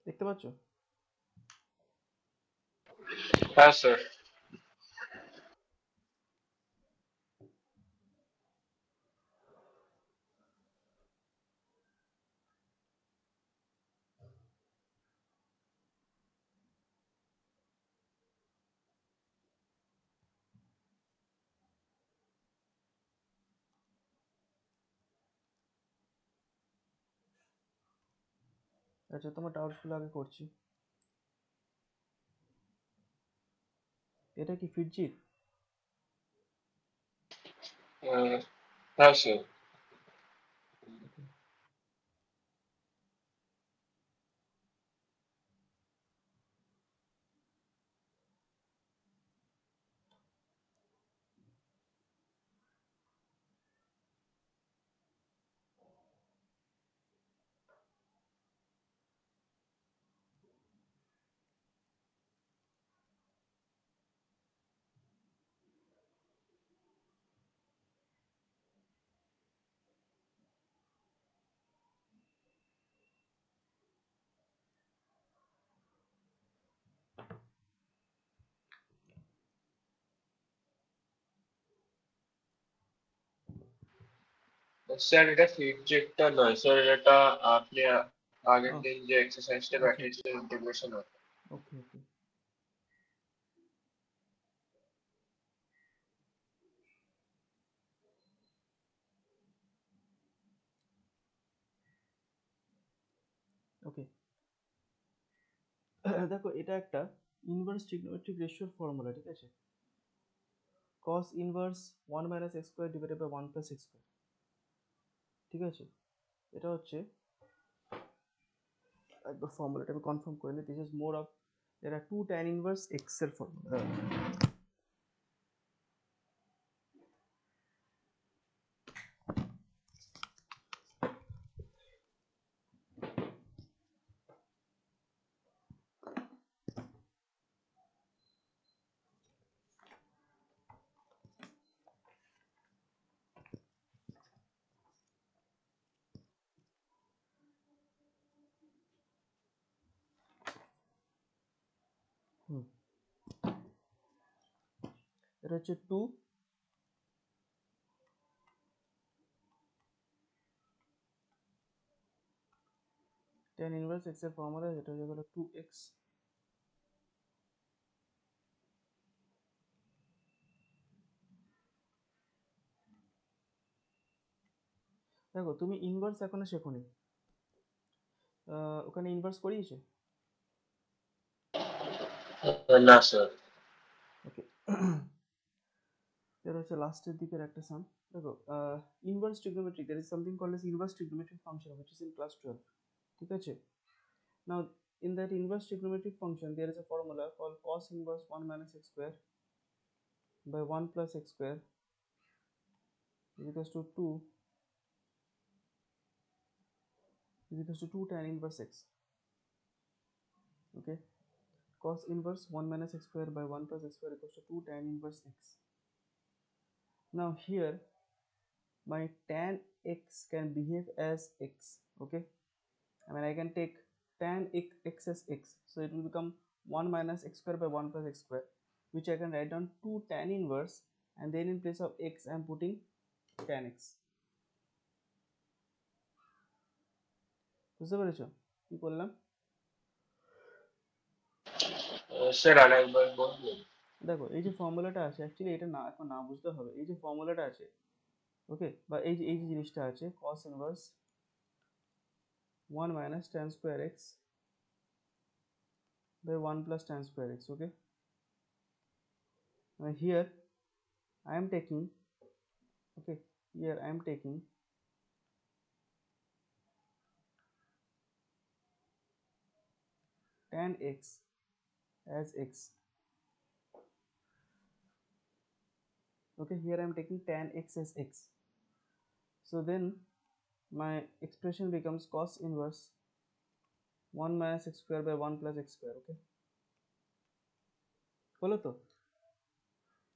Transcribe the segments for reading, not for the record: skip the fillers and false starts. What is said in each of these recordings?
দেখতে পাচ্ছ? হ্যাঁ স্যার। আচ্ছা, তোমার ডাউটসগুলো আগে করছি। এটা কি ফিটজির? হ্যাঁ স্যার। ওকে। স্যার এটা ফিডজেটটা নয় স্যার, এটা আপনি আগের ও দিন যে এক্সারসাইজটা আচ্ছা আচ্ছা, পাঠিয়েছিলেন ইন্টিগ্রেশন হবে। ওকে ওকে। ওকে। দেখো, এটা একটা ইনভার্স ট্রিগনোমেট্রিক রেশিওর ফর্মুলা, ঠিক আছে? cos inverse 1 minus x square divided by 1 plus x square, ঠিক আছে? এটা হচ্ছে, একবার ফর্মুলাটা আমি কনফার্ম করে নিই। দিস ইজ মোর অফ, এটা 2 tan ইনভার্স এক্স এর ফর্মুলা। হুম, এটা হচ্ছে 2 tan ইনভার্স এক্স এর ফর্মুলা, যেটা হয়ে গেল 2x। দেখো, তুমি ইনভার্স এখনো শেখোনি, ওখানে ইনভার্স করিয়েছে? না স্যার। ওকে। এটা হচ্ছে লাস্টের দিকের একটা সাম। দেখো, inverse trigonometric, there is something called as inverse trigonometric function which is in class 12, ঠিক আছে? Now, in that inverse trigonometric function there is a formula called cos inverse 1 minus x square by 1 plus x square is equals to 2 tan inverse x. Okay, cos inverse 1 minus x square by 1 plus x square equals to 2 tan inverse x. Now here my tan x can behave as x. Okay, I mean I can take tan x as x, so it will become 1 minus x square by 1 plus x square, which I can write down 2 tan inverse, and then in place of x I am putting tan x. বুঝতে পেরেছো কি করলাম? Sir আরেকবার বলবেন? দেখো, এই যে ফর্মুলাটা আছে, অ্যাকচুয়ালি এটা না, এখন না বুঝতে হবে। এই যে ফর্মুলাটা আছে, ওকে, বা এই যে জিনিসটা আছে, cos inverse 1 minus tan square x by 1 plus tan square x. Okay, now here I am taking, okay, here I am taking tan x as x. Okay, here I am taking tan x as x. So then my expression becomes cos inverse 1 minus x square by 1 plus x square. Okay, হলো তো?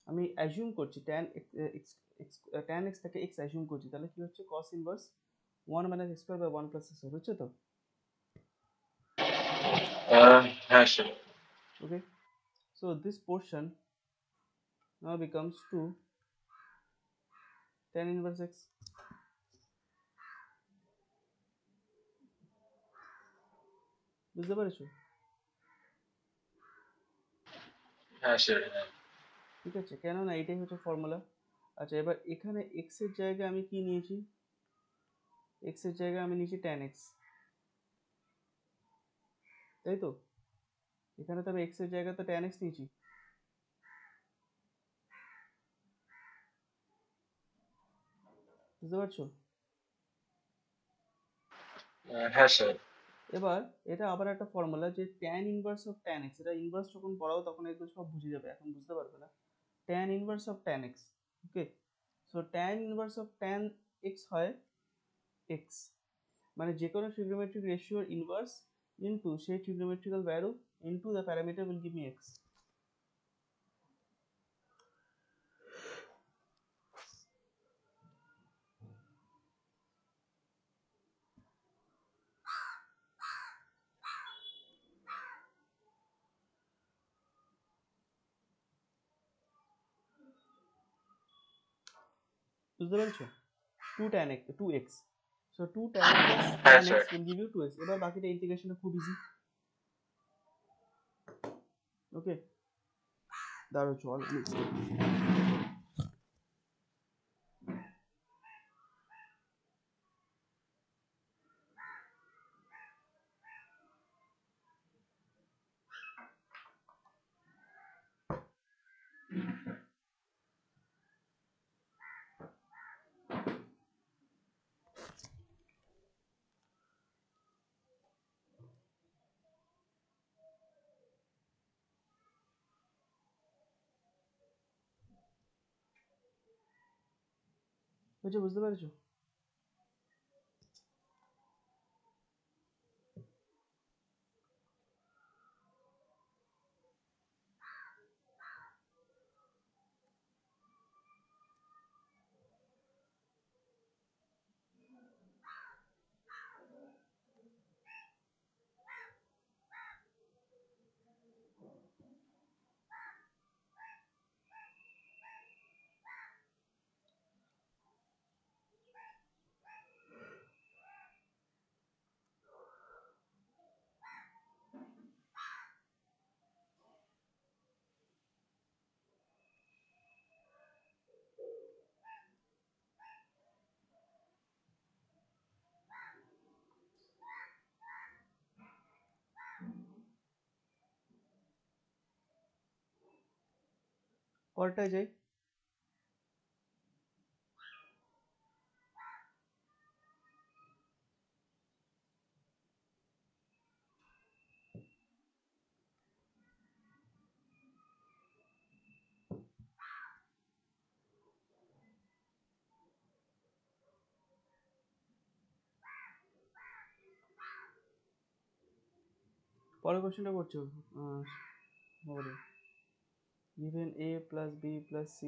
আমি assume করছি tan x tan x থেকে x assume করছি, তাহলে কি হচ্ছে? cos inverse 1 minus x square by 1 plus x square, হচ্ছে তো? হ্যাঁ sure. Okay, so this portion now becomes 2 tan inverse x. বুঝতে পেরেছো? হ্যাঁ sure. ঠিক আছে, কেননা এটাই হচ্ছে ফর্মুলা। আচ্ছা, এবার এখানে x এর জায়গায় আমি কি নিয়েছি? x এর জায়গায় আমি নিয়েছি tan x, তাই তো? এখানে তো আমি x এর জায়গায় তো tan x নিয়েছি। বুঝতে পারছো? হ্যাঁ sure. এবার এটা আবার একটা ফর্মুলা যে tan inverse of tan x, এটা ইনভার্স যখন পড়াও তখন এগুলো সব বুঝে যাবে, এখন বুঝতে পারবে না। tan inverse of tan x, okay. So tan inverse of tan x হয় x, মানে যে কোনো ট্রিগোনোমেট্রিক রেশিওর ইনভার্স ইনটু সেই trigonometrical value into the parameter will give me x। বুঝতে পেরেছো? 2 tan x 2x, so 2 tan inverse হ্যাঁ tan x sure. Will give you 2x। এবার বাকিটা ইন্টিগ্রেশনটা খুব ইজি, ওকে। দাঁড়াও চল নেক্সট। হচ্ছে, বুঝতে পেরেছো? পরটায় যাই। পরের কোশ্চেনটা করছো, given a plus b plus c,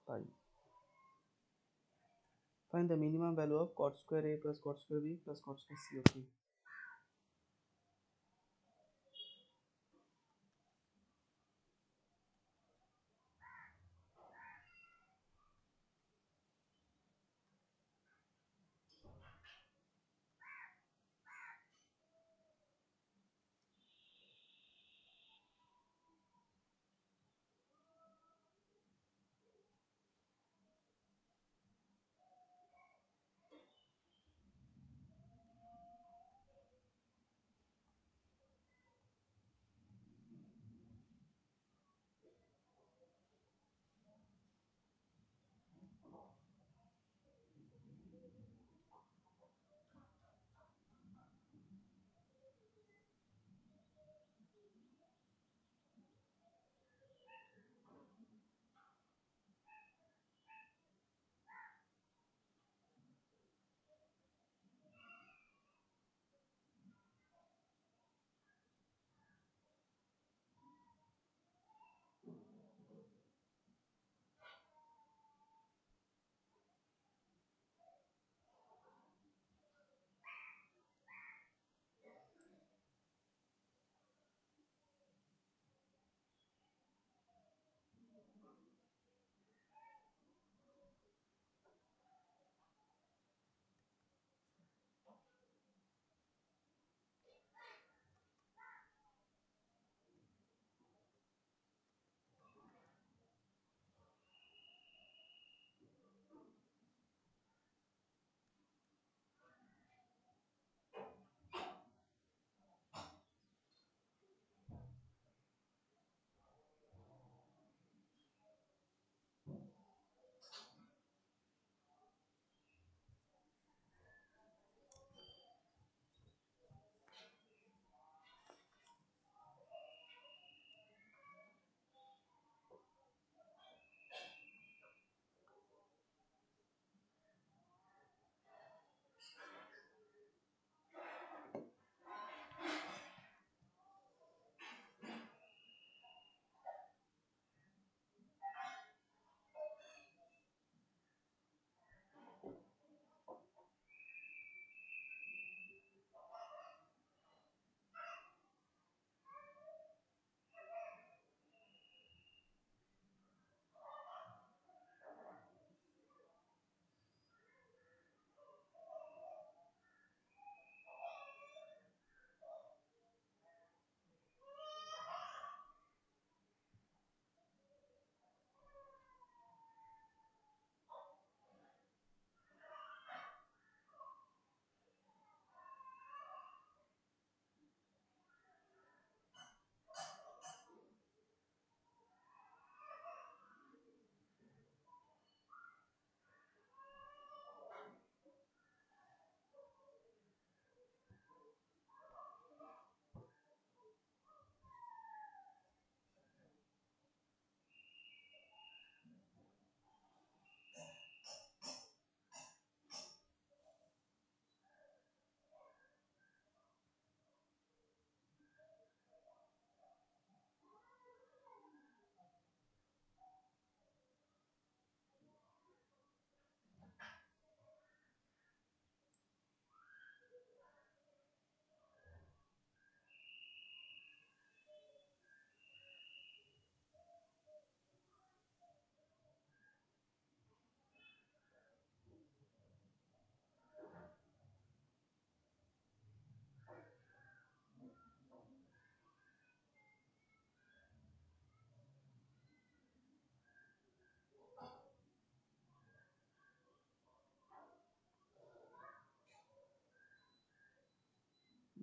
pi, find the minimum value of cot square a plus cot square b plus cot square c, okay।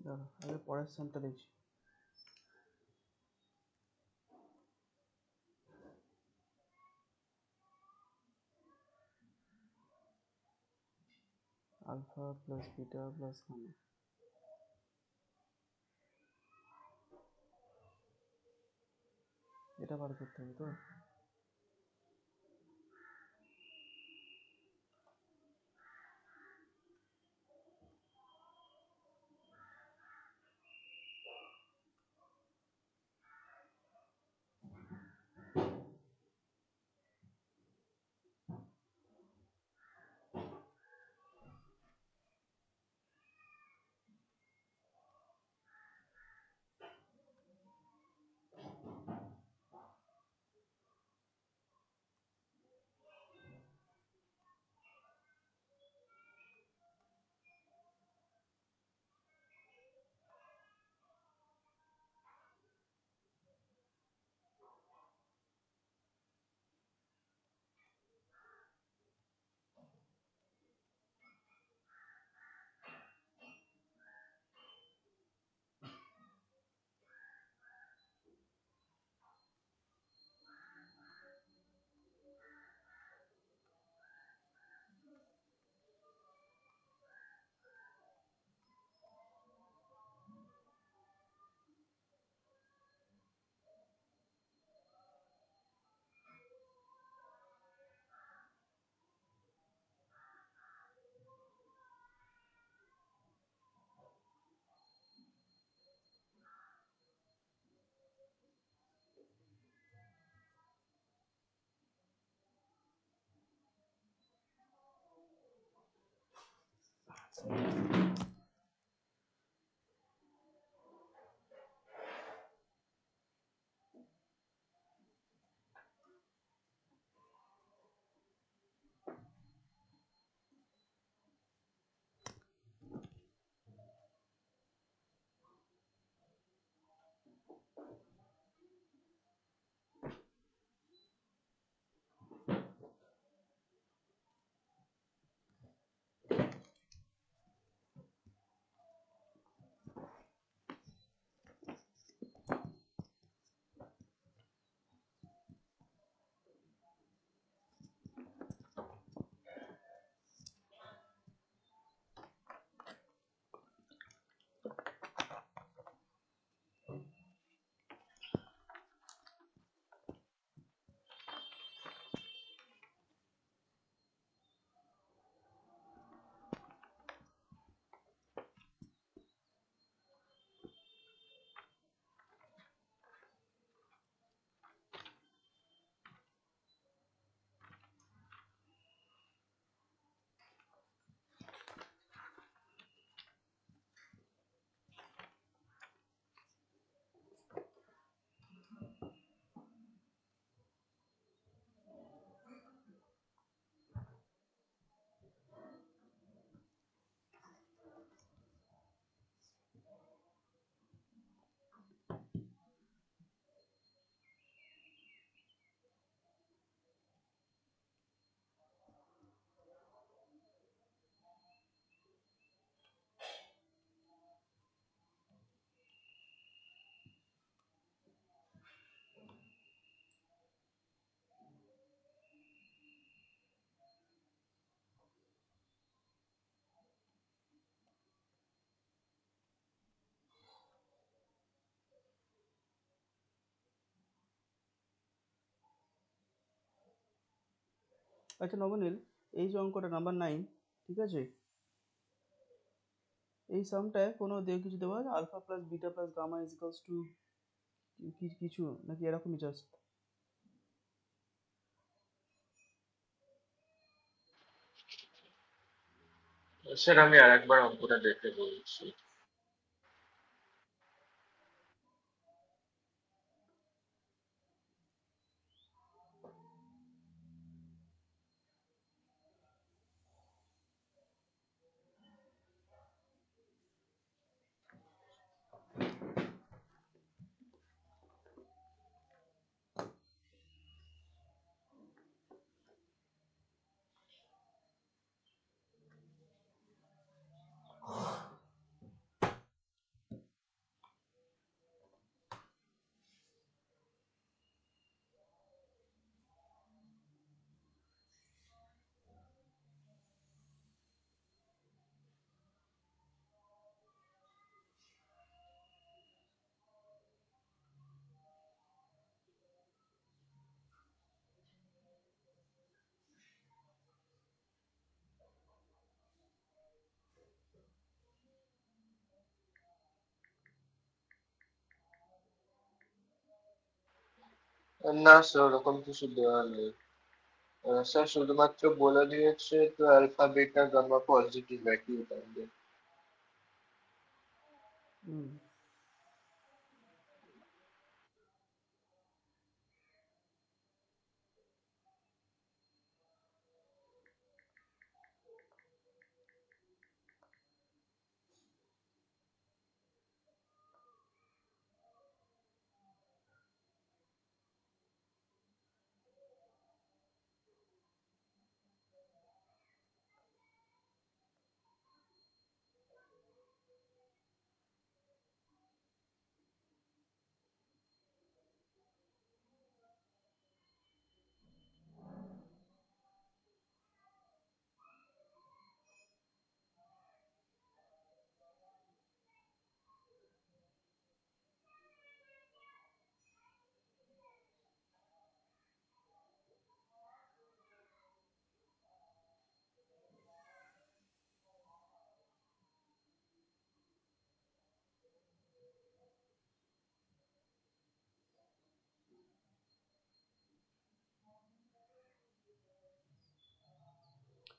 দাঁড়া আগে পরের সামটা দেখছি। Alpha plus beta plus gamma. এটা বার করতে হবে তো। আচ্ছা নবনীল, এই যে অঙ্কটা নাম্বার 9, ঠিক আছে, এই সামটায় কোনো কিছু দেওয়া আছে alpha plus beta plus gamma is equals to কিছু নাকি এরকমই জাস্ট? স্যার আমি আর একবার অঙ্কটা দেখে বলছি। না স্যার, ওরকম কিছু দেওয়া নেই। স্যার শুধুমাত্র বলে দিয়েছে তো অ্যালফা বিটা গামা পজিটিভ একই থাকবে। হুম।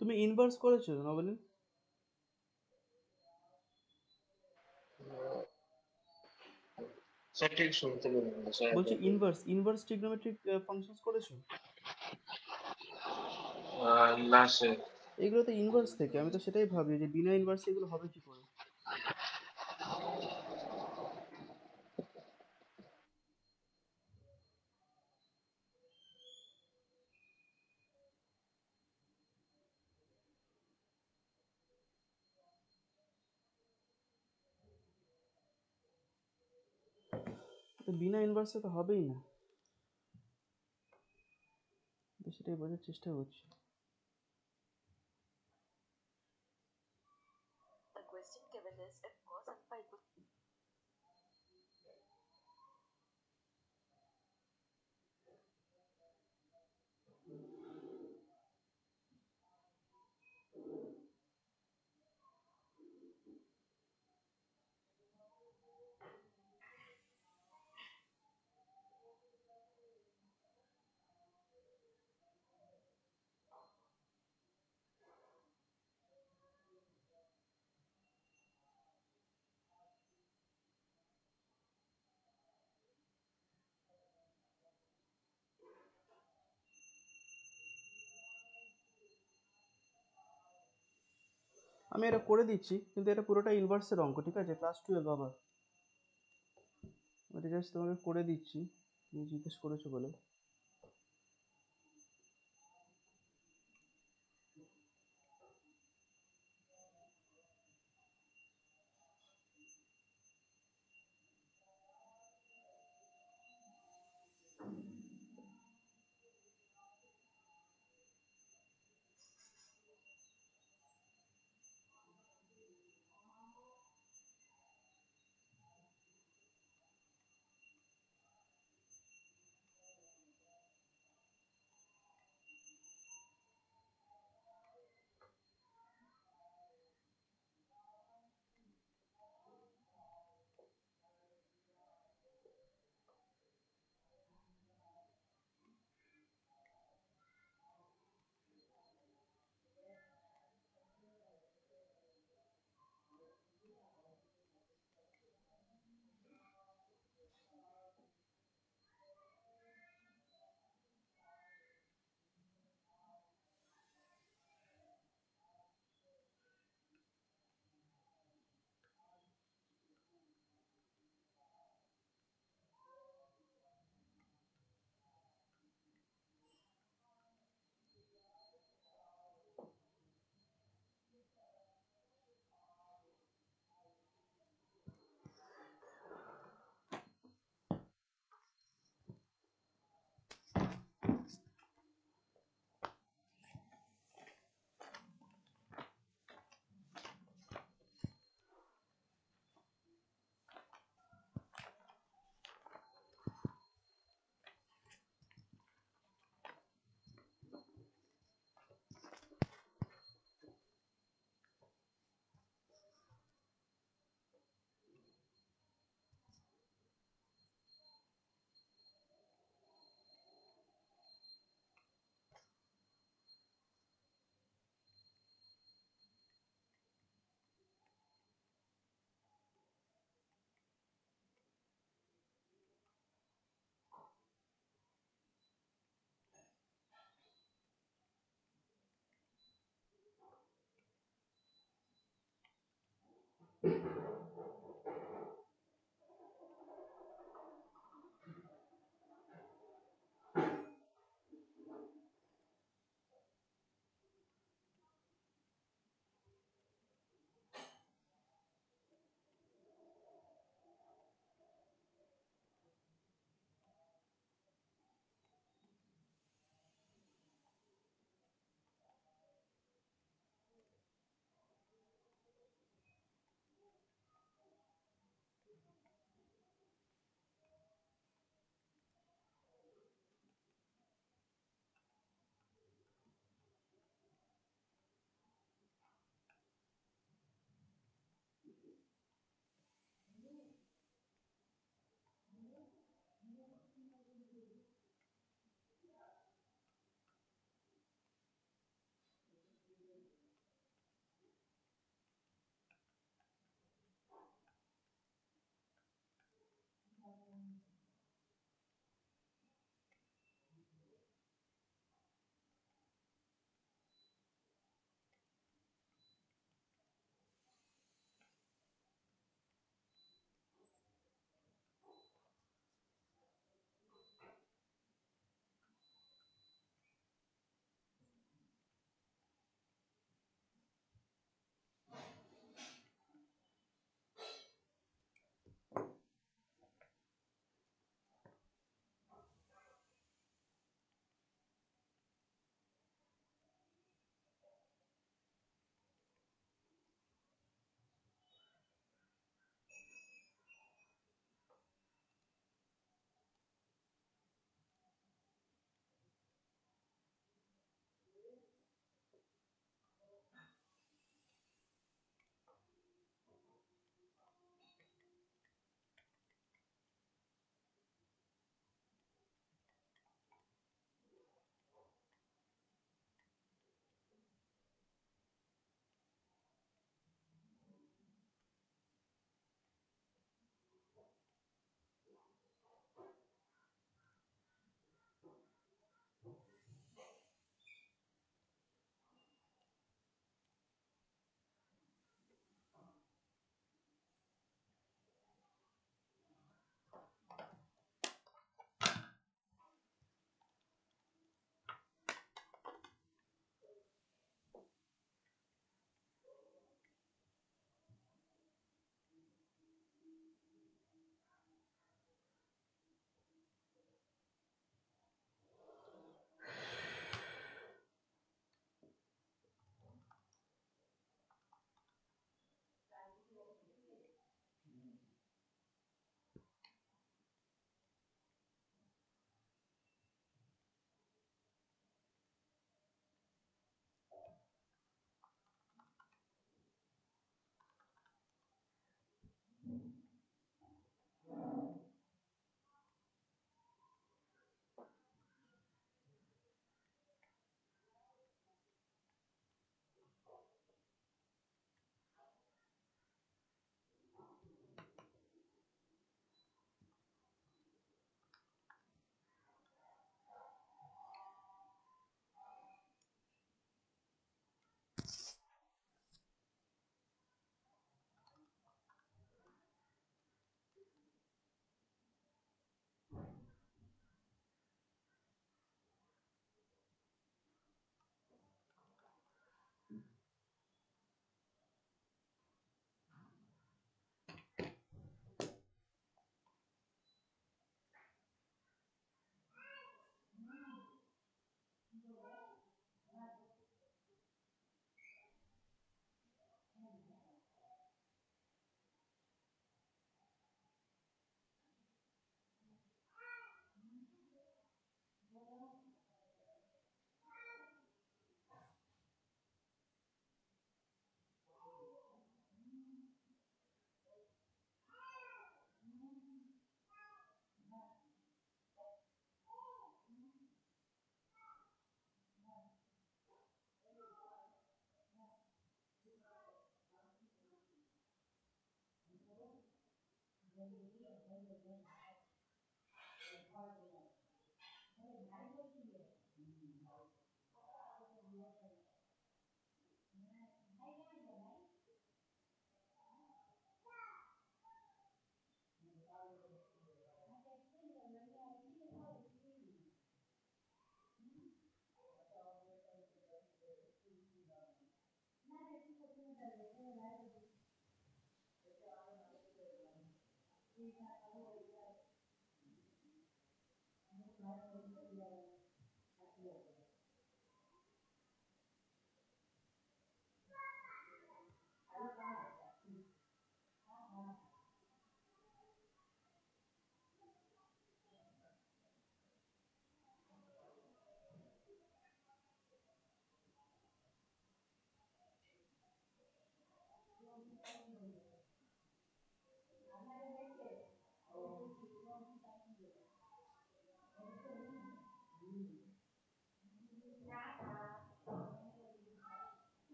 তুমি ইনভার্স করেছো নবনীন? স্যার ঠিক শুনতে পেলেন না স্যার, বলছি একবার বলুন। ইনভার্স ইনভার্স ট্রিগনোমেট্রিক ফাংশনস করেছো? না স্যার। এগুলো তো ইনভার্স থেকে, আমি তো সেটাই ভাবি যে বিনা ইনভার্স এগুলো হবে কি করে। তো বিনা ইনভার্সে তো হবেই না, তো সেটাই বোঝার চেষ্টা করছি। আমি এটা করে দিচ্ছি, কিন্তু এটা পুরোটা ইনভার্সের অঙ্ক, ঠিক আছে? ক্লাস 12 আবার। এটা জাস্ট তোমাকে করে দিচ্ছি, তুমি জিজ্ঞেস করেছো বলে।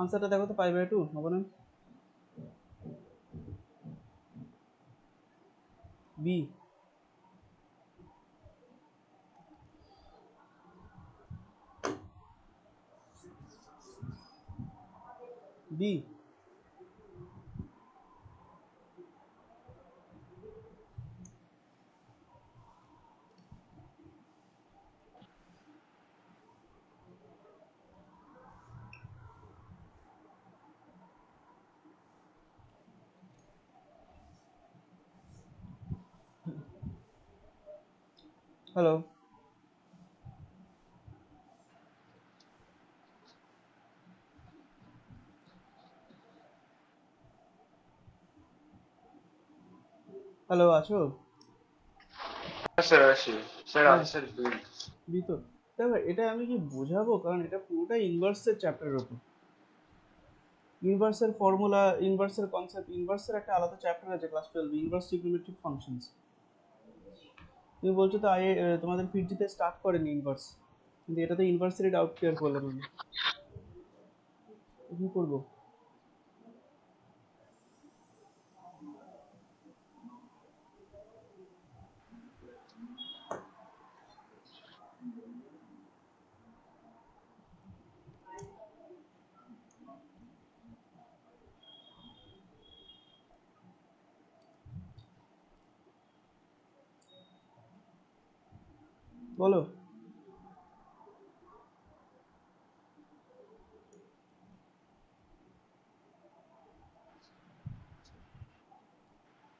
আনসারটা দেখো তো, π/2 নবনয়ন। বি। বি। হ্যালো। হ্যালো, আছো? স্যার আসি স্যার, হ্যাঁ, আনসার বি। বি তো। দেখো এটা আমি কি বোঝাবো, কারণ এটা পুরোটাই ইনভার্সের চ্যাপ্টারের উপর। ইনভার্সের ফর্মুলা, ইনভার্সের কনসেপ্ট, ইনভার্সের একটা আলাদা চ্যাপ্টার আছে ক্লাস 12, ইনভার্স ট্রিগনোমেট্রিক ফাংশনস। তুমি বলছো তো তোমাদের পিজিতে স্টার্ট করেনি ইনভার্স, কিন্তু এটাতে ইনভার্সেরই ডাউট ক্লিয়ার করলাম আমি। কি করবো? বলো।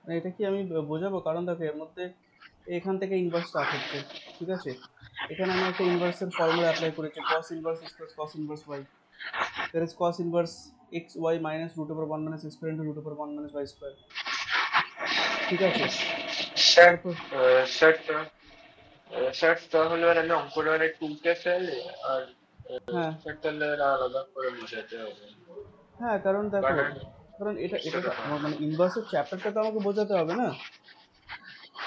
মানে এটা কি আমি বোঝাবো? কারণ দেখো এর মধ্যে এখান থেকে ইনভার্স স্টার্ট হচ্ছে, ঠিক আছে? এখানে আমি একটা ইনভার্সের ফর্মুলা অ্যাপ্লাই করেছি, cos inverse x plus cos inverse y, that is cos inverse x y minus root over 1 minus x square into root over 1 minus y square, ঠিক আছে? স্যার, তারপর স্যার স্যার তাহলে মানে আমি অঙ্কটা মানে টুকে ফেলি, আর হ্যাঁ, স্যার তাহলে আলাদা করে বুঝাতে হবে। হ্যাঁ, কারণ দেখো, কারণ কারণ এটা এটা বুঝতে তো পারলাম। মানে ইনভার্সের চ্যাপ্টারটা তো আমাকে বোঝাতে হবে না।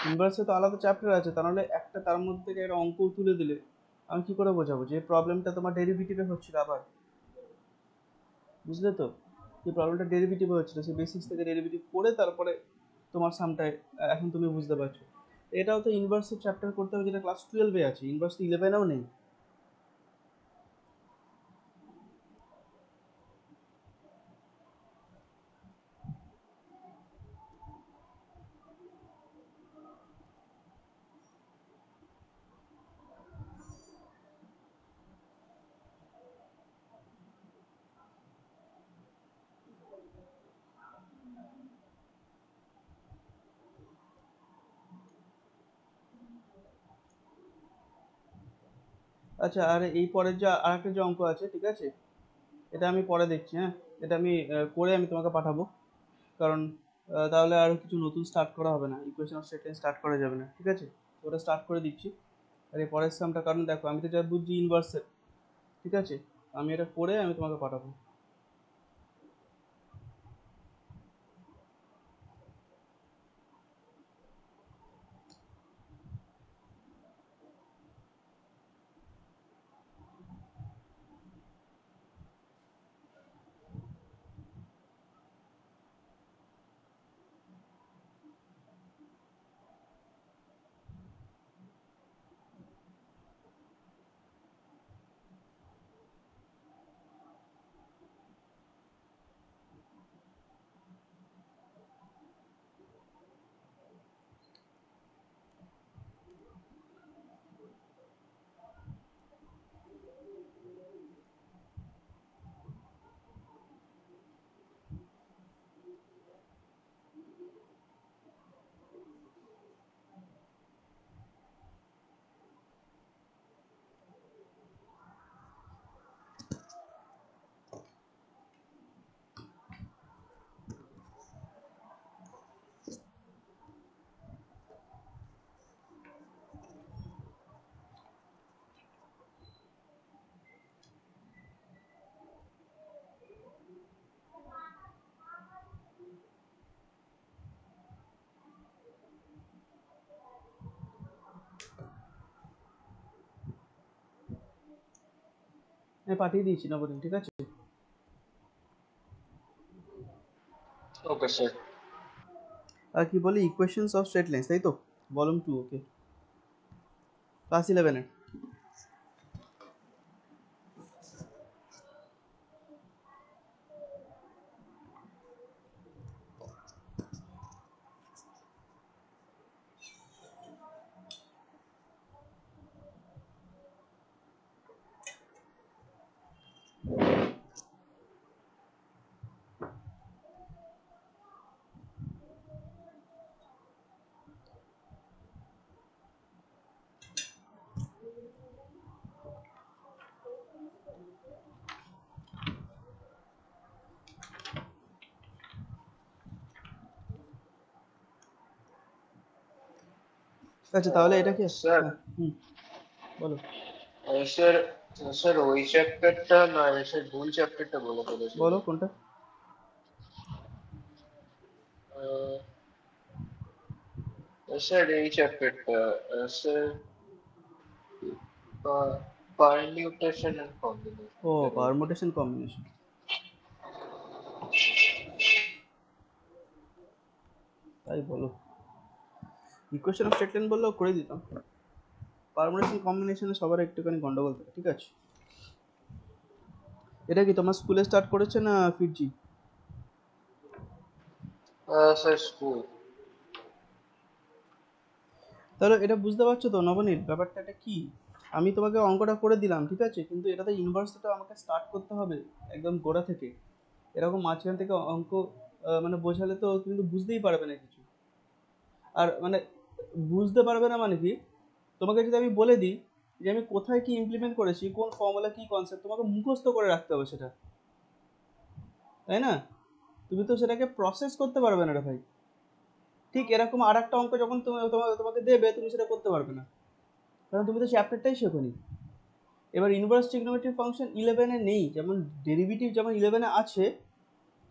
ইনভার্সে তো আলাদা চ্যাপ্টার আছে, তাহলে একটা তার মধ্যে থেকে একটা অঙ্ক তুলে দিলে আমি কি করে বোঝাবো যে প্রবলেমটা তোমার ডেরিভেটিভে হচ্ছিল আবার? বুঝলে তো? যে প্রবলেমটা ডেরিভেটিভে হচ্ছিল, সেই বেসিক্স থেকে ডেরিভেটিভ করে তারপরে তোমার সামটায় এখন তুমি বুঝতে পারছো। এটাও তো ইনভার্সের চ্যাপ্টার করতে হবে, যেটা ক্লাস 12-এ আছে, ইনভার্স তো 11-এও নেই। আচ্ছা, আর এই পরের যে আরেকটা যে অঙ্ক আছে, ঠিক আছে, এটা আমি পরে দেখছি, হ্যাঁ। এটা আমি করে আমি তোমাকে পাঠাবো, কারণ তাহলে আর কিছু নতুন স্টার্ট করা হবে না, ইকুয়েশন অফ স্টেটমেন্ট স্টার্ট করা যাবে না, ঠিক আছে? ওটা স্টার্ট করে দিচ্ছি। আর এই পরের সামটা, কারণ দেখো আমি তো যা বুঝছি ইনভার্সের, ঠিক আছে, আমি এটা করে আমি তোমাকে পাঠাবো। আমি পাঠিয়ে দিয়েছি নবদিন, ঠিক আছে? Okay sir. আর কি বলি, ইকুয়েশনস অফ স্ট্রেট লাইন্স, তাই তো? ভলিউম 2, ওকে, ক্লাস 11 এর। আচ্ছা তাহলে এটা কি? স্যার, হ্যাঁ, হুম, বলো। স্যার, স্যার ওই চ্যাপ্টারটা নয় স্যার, ভুল চ্যাপ্টারটা বলে বলো ফেলেছিলেন। কোনটা? স্যার এই চ্যাপ্টারটা, স্যার পারমিউটেশন এন্ড কম্বিনেশন ও, যেটা। পারমুটেশন কম্বিনেশন, তাই বলো। ইকুয়েশন অফ স্ট্রেট লাইন বললেও করে দিতাম। পারমুটেশন কম্বিনেশনে সবার একটুখানি গন্ডগোল থাকে, ঠিক আছে? এটা কি তোমার স্কুলে স্টার্ট করেছে না ফিরজি? Sir school. তাহলে এটা বুঝতে পারছো তো নবনীত, ব্যাপারটা এটা কি? আমি তোমাকে অঙ্কটা করে দিলাম, ঠিক আছে, কিন্তু এটাতে ইনভার্সটা আমাকে স্টার্ট করতে হবে একদম গোড়া থেকে। এরকম মাঝখান থেকে অঙ্ক মানে বোঝালে তো তুমি তো বুঝতেই পারবে না কিছু। আর মানে বুঝতে পারবে না মানে কি, তোমাকে যদি আমি বলে দিই যে আমি কোথায় কি ইমপ্লিমেন্ট করেছি, কোন ফর্মুলা কি কনসেপ্ট, তোমাকে মুখস্থ করে রাখতে হবে সেটা, তাই না? তুমি তো সেটাকে প্রসেস করতে পারবে না রে ভাই। ঠিক এরকম আর একটা অঙ্ক যখন তোমাকে দেবে, তুমি সেটা করতে পারবে না, কারণ তুমি তো চ্যাপ্টারটাই শেখোনি। এবার ইনভার্স ট্রিগনোমেট্রি ফাংশন 11-এ নেই, যেমন ডেরিভেটিভ যেমন 11-এ আছে,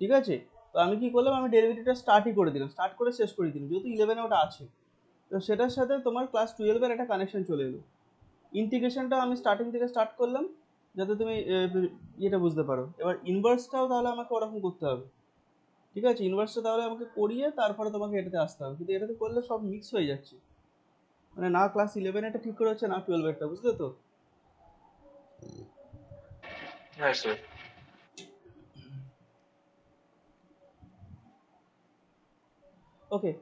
ঠিক আছে? তো আমি কি করলাম, আমি ডেরিভেটিভটা স্টার্টই করে দিলাম, স্টার্ট করে শেষ করে দিলাম, যেহেতু 11-এ ওটা আছে। তো সেটার সাথে তোমার ক্লাস 12-এর একটা কানেকশন চলে এলো। ইন্টিগ্রেশনটা আমি স্টার্টিং থেকে স্টার্ট করলাম, যাতে তুমি ইয়েটা বুঝতে পারো। এবার ইনভার্সটাও তাহলে আমাকে ওরকম করতে হবে, ঠিক আছে? ইনভার্সটা তাহলে আমাকে করিয়ে তারপরে তোমাকে এটাতে আসতে হবে, কিন্তু এটাতে করলে সব মিক্স হয়ে যাচ্ছে, মানে না ক্লাস 11 এটা ঠিক করে হচ্ছে, না 12 এটা, বুঝলে তো? হ্যাঁ স্যার। ওকে,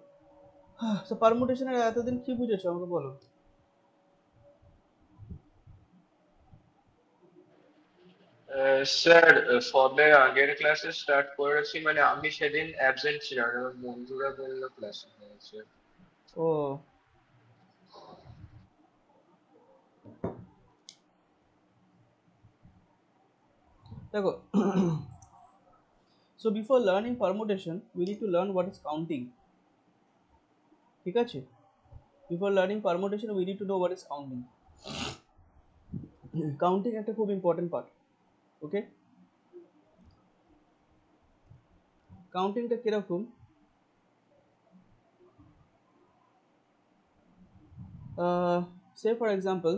তো পারমুটেশনের এতদিন কি বুঝেছো আমাকে বলো। স্যার সবে আগের ক্লাসে স্টার্ট করেছি, মানে আমি সেদিন অ্যাবসেন্ট ছিলাম, আমার বন্ধুরা বললো ক্লাসে হয়েছে। ও, দেখো, so before learning permutation we need to learn what is counting, ঠিক আছে? Before learning permutation we need to know what is counting. Counting একটা খুব ইম্পর্টেন্ট পার্ট, ওকে? কাউন্টিংটা কিরকম, say for example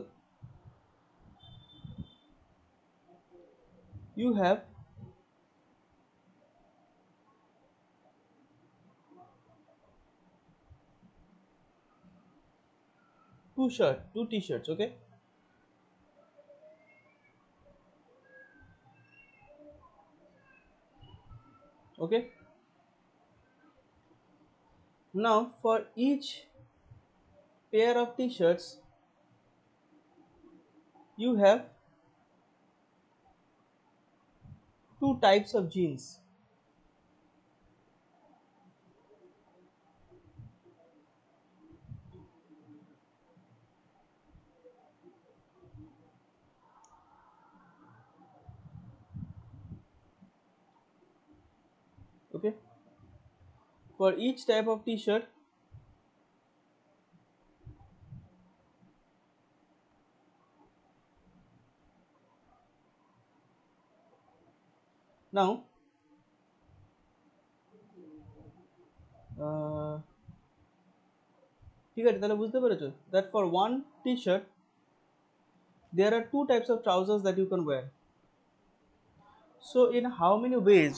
you have two t-shirts, okay? Okay, now for each pair of t-shirts you have two types of jeans, okay? For each type of t-shirt, now ঠিক আছে, তাহলে বুঝতে পেরেছো that for one t-shirt there are two types of trousers that you can wear. So in how many ways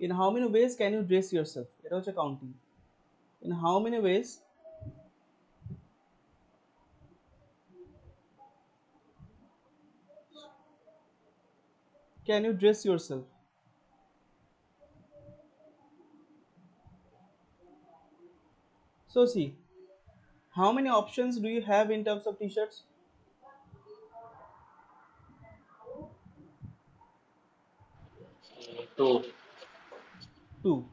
In how many ways can you dress yourself? এটা হচ্ছে counting. In how many ways can you dress yourself? So see, how many options do you have in terms of t-shirts? 2. 2.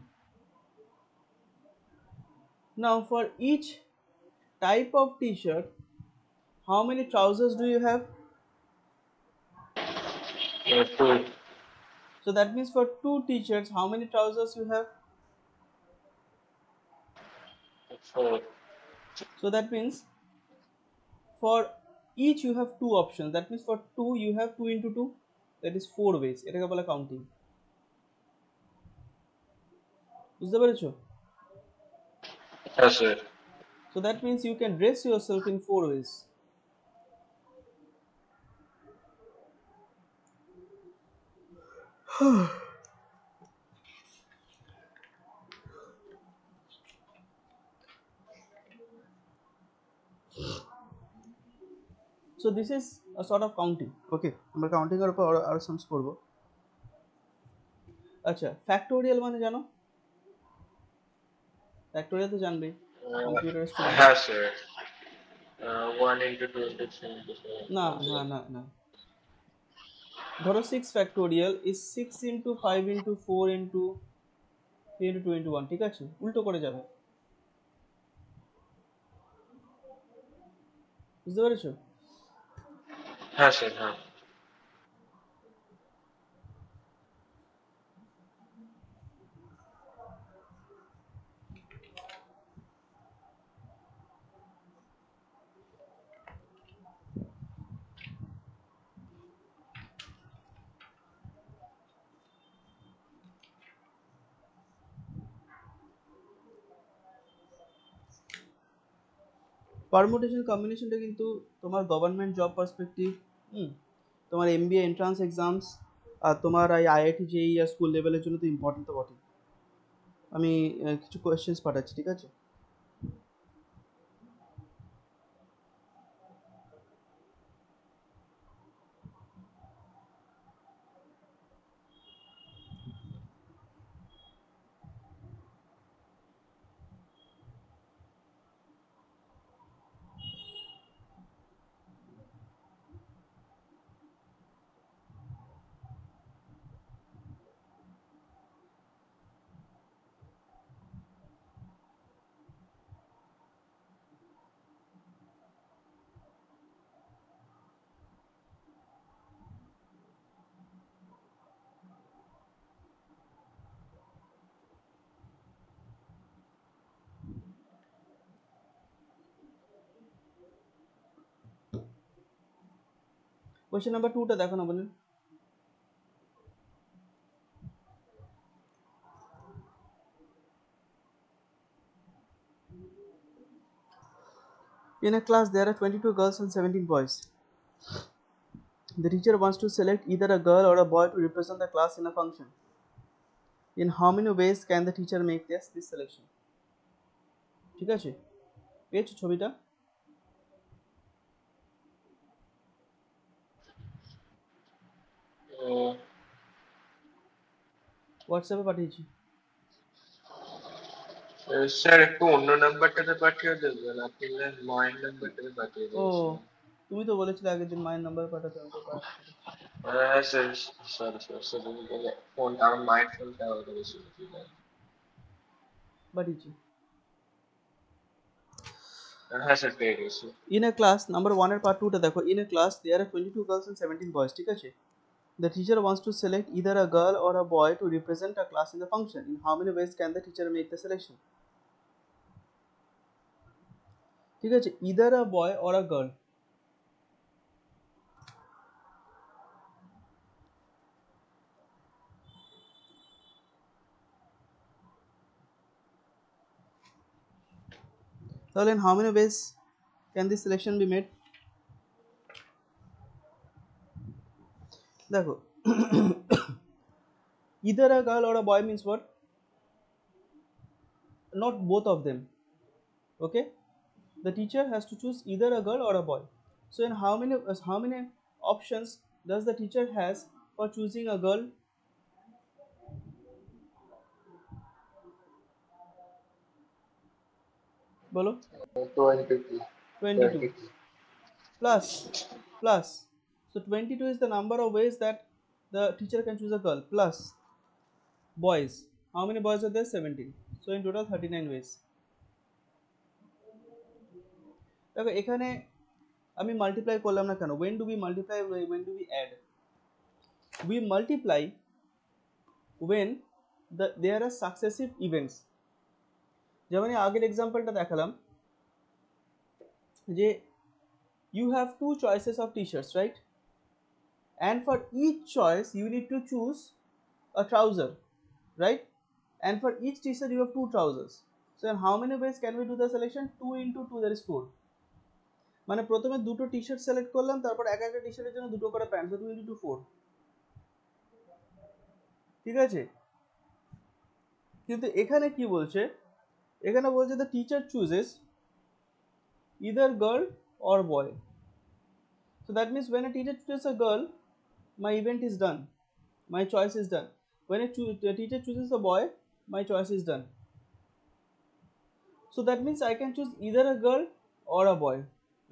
Now for each type of t-shirt, how many trousers do you have? 2. So that means for 2 t-shirts, how many trousers you have? 4. So that means for each you have 2 options. That means for 2 you have 2 into 2. That is 4 ways. এটাকে বলে counting. বুঝতে পেরেছো? Yes, sir. So that means you can dress yourself in 4 ways. So this is a sort of counting. Okay, আমরা counting এর উপর আরো সামস করব। আচ্ছা, ফ্যাক্টোরিয়াল মানে জানো? ফ্যাক্টোরিয়াল তো জানবেই, computer student. Yes, sir. 1 into 2 into 3 into 7. না না না না, ধরো 6 factorial is 6 into 5 into 4 into 3 into 2 into 1, ঠিক আছে? উল্টো করে যাবে, বুঝতে পেরেছো? Yes, sir. হ্যাঁ। পারমুটেশন কম্বিনেশনটা কিন্তু তোমার গভর্নমেন্ট জব পার্সপেক্টিভ, তোমার এমবিএ এন্ট্রান্স এক্সামস আর তোমার এই আইআইটি জেই আর স্কুল লেভেলের জন্য তো ইম্পর্টেন্ট তো বটে। আমি কিছু কোয়েশ্চেন্স পাঠাচ্ছি, ঠিক আছে? কোয়েশ্চেন নাম্বার 2টা দেখো না বলেন। In a class there are 22 girls and 17 boys. The teacher wants to select either a girl or a boy to represent the class in a function. In how many ways can the teacher make this selection? ঠিক আছে, পেয়েছো ছবিটা? হোয়াটসঅ্যাপে পাঠিয়েছি। Sir একটু অন্য নাম্বারটাতে পাঠিয়ে দেবেন, আপনি মায়ের নাম্বারটাতে পাঠিয়ে ও, দিয়েছেন। তুমি তো বলেছিলে আগের দিন মায়ের নাম্বার পাঠাতে, আমি তো পাঠাচ্ছি। হ্যাঁ স্যার, সরি স্যার, সেদিন ফোন আমার মায়ের ফোনটা অর্ডার করেছিল। পাঠিয়েছি। হ্যাঁ স্যার, পেয়ে গেছি। In a class, number 1 এর পার্ট 2টা দেখো। In a class there are 22 girls and 17 boys, ঠিক আছে? The teacher wants to select either a girl or a boy to represent a class in the function. In how many ways can the teacher make the selection? ঠিক আছে, either a boy or a girl. তাহলে in how many ways can this selection be made? দেখো Either a girl or a boy means what? Not both of them. Okay, the teacher has to choose either a girl or a boy. So in how many options does the teacher has for choosing a girl? Bolo. 22. 22 22. plus. So 22 is the number of ways that the teacher can choose a girl, plus boys. How many boys are there? 17. So in total 39 ways. দেখো এখানে আমি multiply করলাম না কেন? when do we multiply, when do we add? We multiply when there are successive events. যেমন আগের এক্সাম্পলটা দেখালাম যে you have two choices of t-shirts, right? And for each choice you need to choose a trouser, right? And for each t-shirt you have two trousers. So in how many ways can we do the selection? 2 into 2, that is 4. মানে প্রথমে দুটো T-shirt select করলাম, তারপর এক একটা টি-শার্টের জন্য দুটো করে প্যান্ট, so 2 into 4. ঠিক আছে, কিন্তু এখানে কি বলছে? এখানে বলছে the teacher chooses either girl or boy. So that means when a teacher chooses a girl, my event is done, my choice is done. When the teacher chooses a boy, my choice is done. So that means I can choose either a girl or a boy.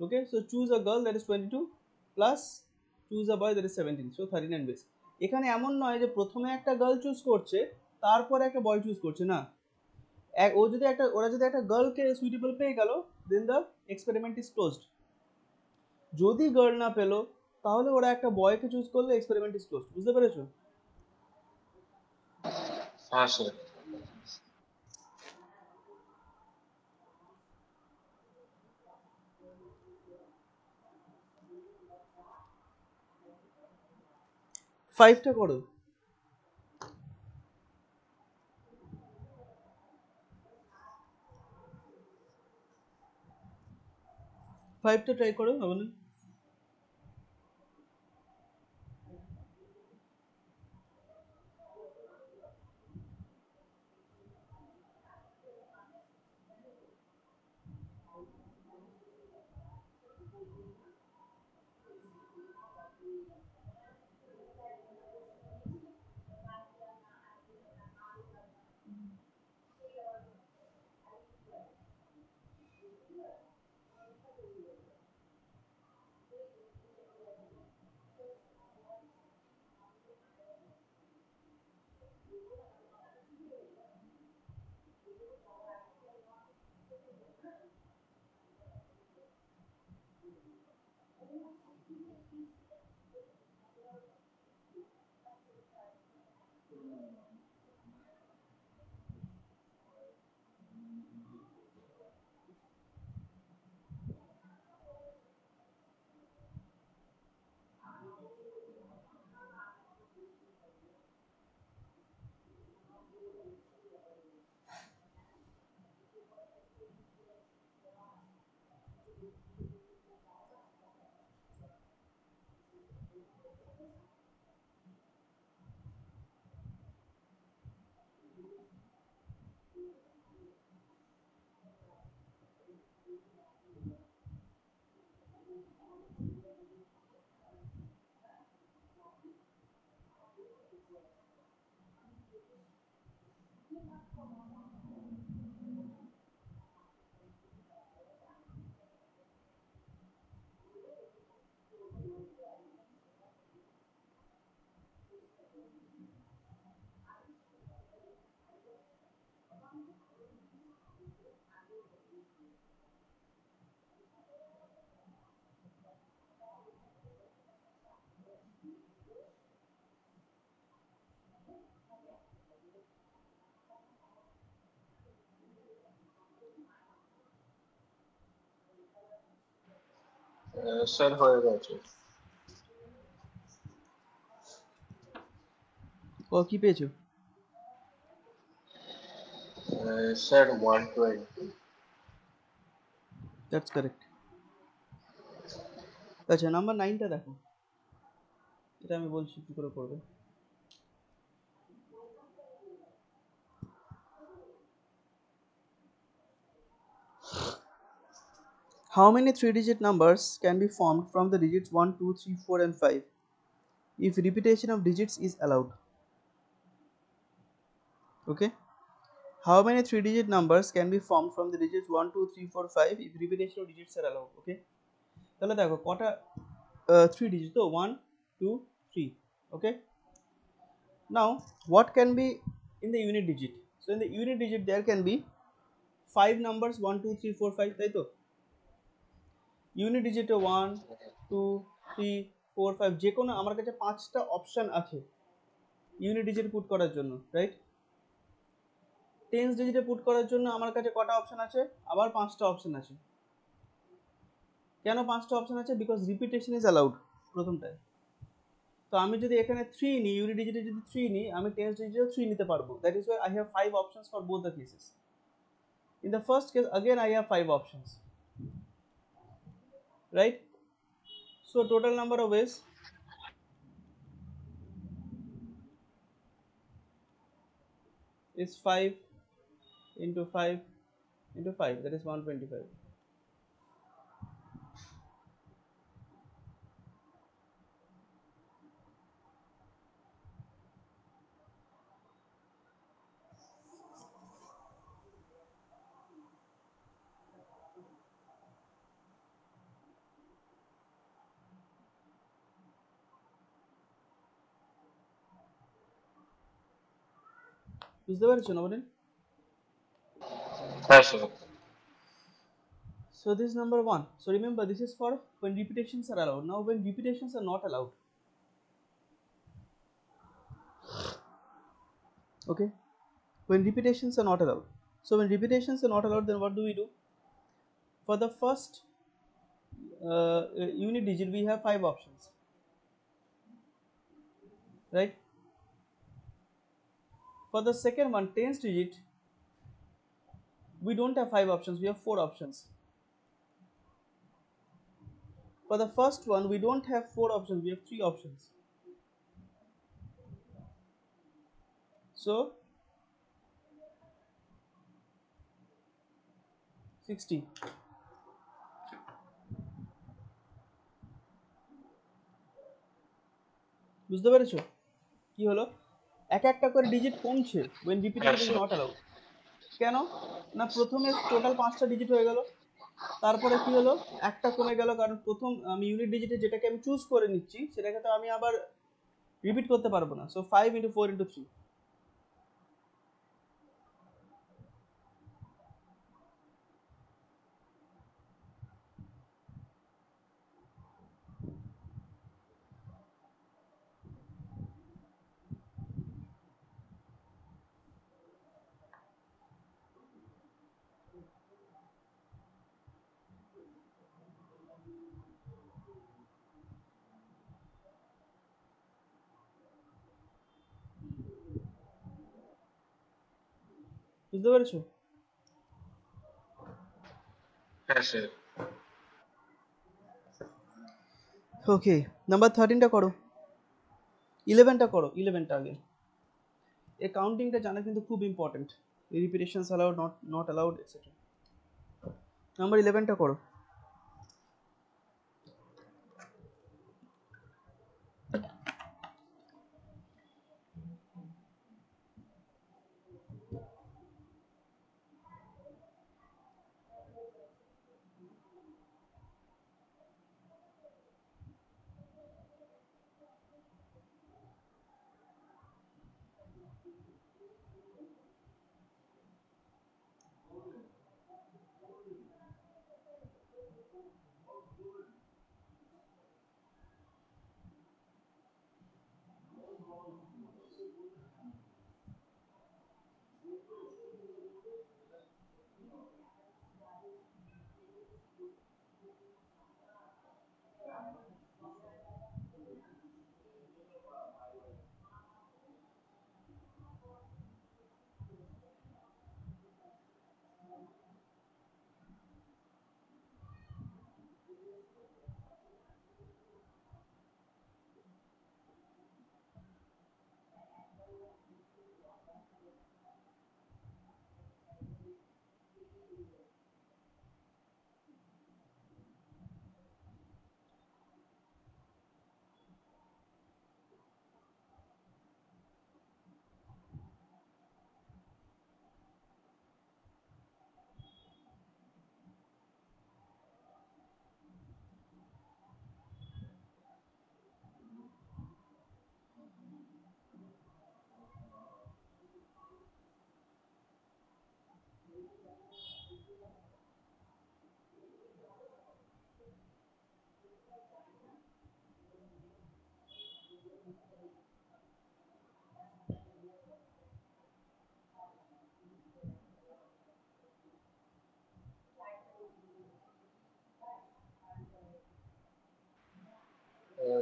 Okay, so choose a girl, that is 22, plus choose a boy, that is 17. So 39 ways. এখানে এমন নয় যে প্রথমে একটা girl choose করছে তারপরে একটা বয় choose করছে, না। ওরা যদি একটা গার্লকে সুইটেবল পেয়ে গেল, দেন দ্য এক্সপেরিমেন্ট ইজ ক্লোজড। যদি গার্ল না পেলো তাহলে ওরা একটা বয়কে চুজ করলে এক্সপেরিমেন্ট ইজ ক্লোজড। বুঝতে পেরেছো? হ্যাঁ স্যার। 5টা করো। 5টা ট্রাই করো, হবে না? স্যার হয়ে গেছে। কি পেয়েছো? স্যার 120। That's correct. আচ্ছা, নাম্বার 9টা দেখো, এটা আমি বলছি কি করে করবে। how many 3-digit numbers can be formed from the digits 1 2 3 4 and 5 if repetition of digits is allowed? Okay, how many 3-digit numbers can be formed from the digits 1 2 3 4 5 if repetition of digits are allowed? Okay, তাহলে দেখো কটা 3 digit তো 1 2 3. Okay, now what can be in the unit digit? So in the unit digit there can be 5 numbers 1 2 3 4 5, তাই তো? Unit ডিজিটে 1 2 3 4 5 যে কোনো আমার কাছে 5টা অপশন আছে ইউনিট ডিজিট পুট করার জন্য, রাইট? টেন্স ডিজিটে পুট করার জন্য আমার কাছে কটা অপশন আছে? আবার 5টা অপশন আছে। কেন 5টা অপশন আছে? বিকজ রিপিটেশন ইজ অ্যালাউড প্রথমটায়। তো আমি যদি এখানে 3 নিই, ইউনিট ডিজিটে যদি 3 নিই, আমি টেন্স ডিজিটেও 3 নিতে পারবো। That is Y I have 5 options for both the cases. In the first case again I have 5 options, right? So total number of ways is 5 into 5 into 5, that is 125. বুঝতে পারছো নবনীন? হ্যাঁ sir. So this is number 1. So remember, this is for when repetitions are allowed. Now when repetitions are not allowed, okay, when repetitions are not allowed, so when repetitions are not allowed, then what do we do? For the first unit digit we have 5 options, right? For the second one, tens digit, we don't have 5 options, we have 4 options. For the first one, we don't have 4 options, we have 3 options. So 60. বুঝতে পেরেছো কি হলো? এক একটা করে digit কমছে when repetition is not allowed. কেন না? প্রথমে টোটাল 5টা ডিজিট হয়ে গেল, তারপরে কি হলো একটা কমে গেল, কারণ প্রথম আমি ইউনিট ডিজিটে যেটাকে আমি চুজ করে নিচ্ছি সেটাকে তো আমি আবার রিপিট করতে পারবো না। So 5 into 4 into 3. বুঝতে পেরেছো? হ্যাঁ স্যার। ওকে, নাম্বার 13টা করো, 11টা করো, 11টা আগে। এই কাউন্টিংটা জানা কিন্তু খুব important, repetitions allowed not allowed etcetera. Number 11টা করো।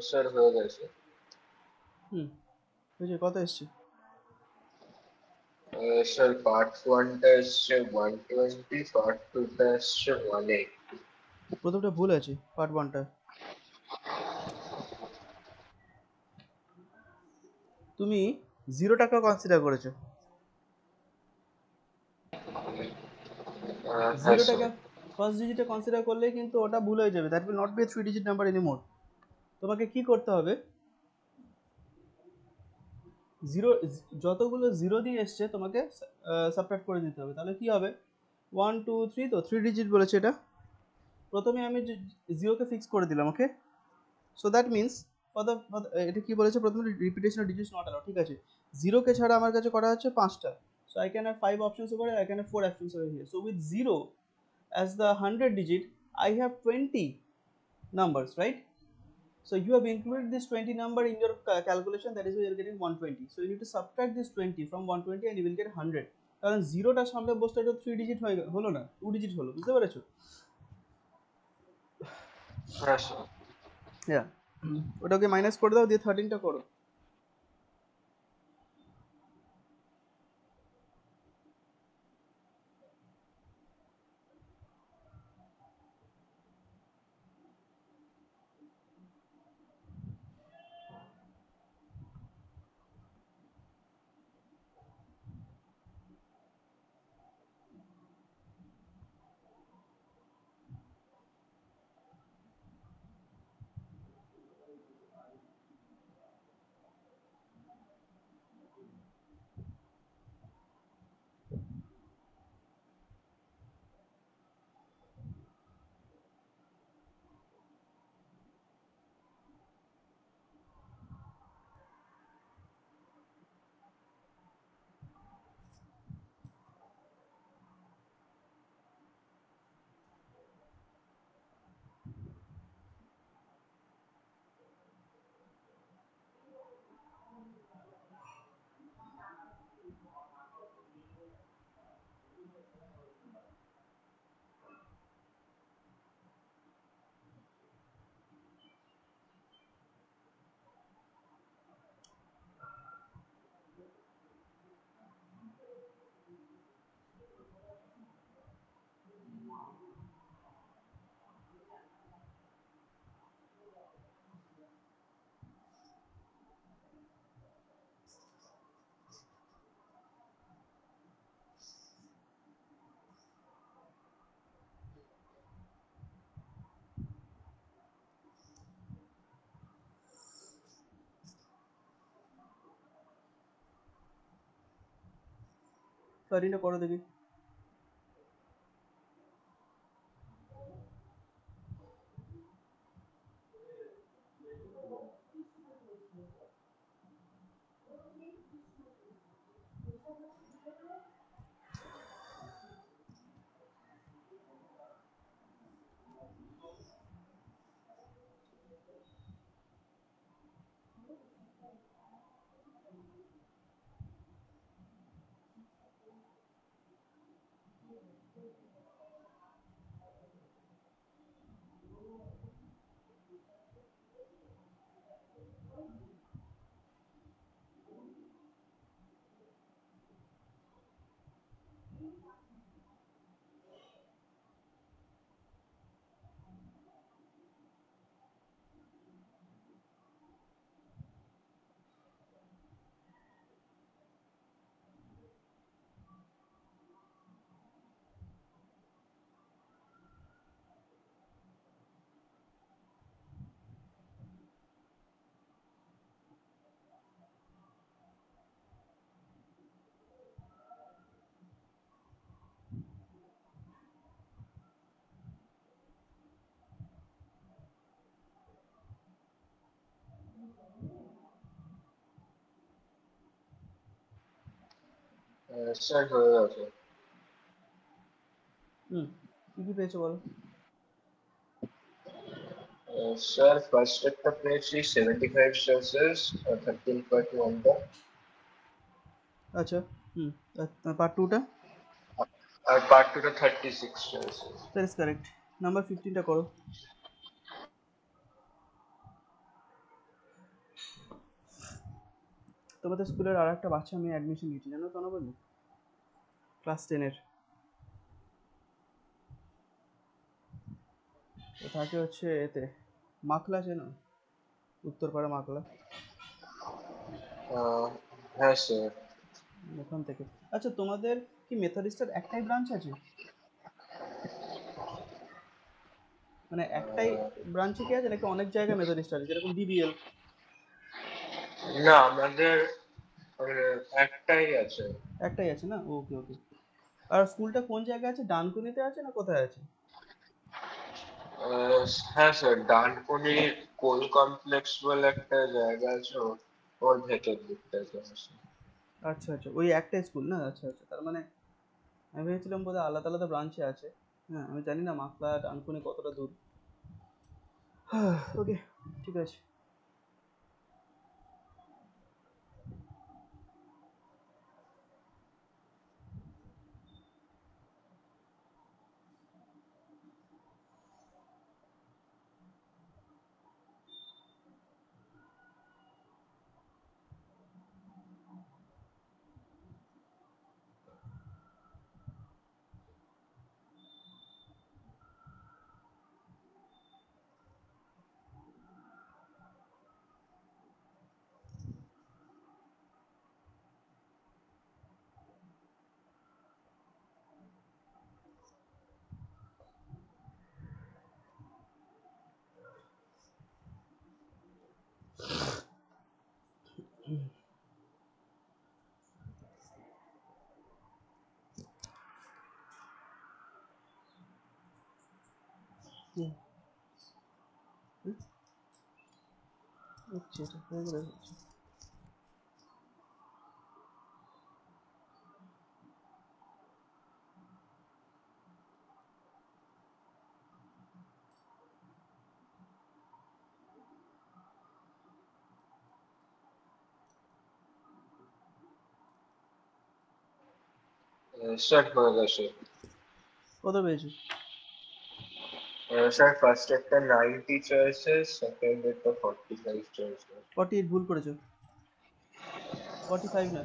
স্যার হয়ে গেছে। বুঝলি কত এসছে? স্যার পার্ট 1টা এসছে 120, পার্ট 2টা এসছে 180। প্রথমটা ভুল আছে, পার্ট 1টা। তুমি 0 টাকা কনসিডার করেছো। হ্যাঁ 0 স্যার। টাকা ফার্স্ট ডিজিটে কনসিডার করলে কিন্তু ওটা ভুল হয়ে যাবে, that will not be a 3 digit number anymore. তোমাকে কি করতে হবে, জিরো, যতগুলো জিরো দিয়ে এসছে তোমাকে সাবট্রাক্ট করে দিতে হবে। তাহলে কি হবে, 1 2 3, তো 3 ডিজিট বলেছে এটা। প্রথমে আমি জিরোকে ফিক্স করে দিলাম, ওকে। সো দ্যাট মিনস এটা কি বলেছে, প্রথমে repetition of digits not allowed, ঠিক আছে। জিরোকে ছাড়া আমার কাছে করা হচ্ছে 5টা, so I can have 5 options over, I can have 4 options over here. So with zero as the 100 digit, I have 20 numbers, right? So you have included this 20 number in your calculation, that is why you are getting 120. So you need to subtract this 20 from 120 and you will get 100. কারণ জিরোটা সামনে বসতে এটা 3 digit হলো না, 2 digit হলো, বুঝতে পেরেছো? হ্যাঁ স্যার। হ্যাঁ, ওটাকে মাইনাস করে দাও, দিয়ে 13টা করো। করো দেখি। স্যার হয়ে গেছে। কি কি পেয়েছো বলো। স্যার ফার্স্ট একটা পেয়েছি 75 সেলসিয়াস 13.1টা। আচ্ছা, পার্ট 2টা? আর পার্ট 2টা 36 Celsius. That is correct. Number 15টা করো। তোমাদের স্কুলের আর একটা বাচ্চা আমি অ্যাডমিশন নিয়েছি, জানো তো বলি, ক্লাস 10-এর। ও থাকে হচ্ছে এতে, মাখলা চেনো, উত্তরপাড়া মাখলা, হ্যাঁ স্যার। ওখান থেকে। আচ্ছা তোমাদের কি মেথডিস্টের একটাই ব্রাঞ্চ আছে, মানে একটাই ব্রাঞ্চে কি আছে নাকি অনেক জায়গায় মেথডিস্ট আছে, যেরকম ডিবিএল? না, আমাদের একটাই আছে। একটাই আছে না, ওকে ওকে। আর স্কুলটা কোন জায়গায় আছে, ডানকুনিতে আছে না কোথায় আছে? হ্যাঁ স্যার, ডানকুনি কোল কমপ্লেক্স বলে একটা জায়গা আছে, ওর ভেতর দিকটাতে আছে। আচ্ছা আচ্ছা, ওই একটাই স্কুল না, আচ্ছা আচ্ছা। তার মানে আমি ভেবেছিলাম বোধহয় আলাদা আলাদা ব্রাঞ্চে আছে। হ্যাঁ, আমি জানি না মাখলা ডানকুনি কতটা দূর। ওকে, ঠিক আছে। হুম, আচ্ছা এটা হয়ে গেলে হচ্ছে। স্যার হয়ে গেছে। কত পেয়েছো? স্যার ফার্স্ট একটা 90 চয়েসেস, সেকেন্ড একটা 45 চয়েসেস। 48 ভুল করেছো, 45 না।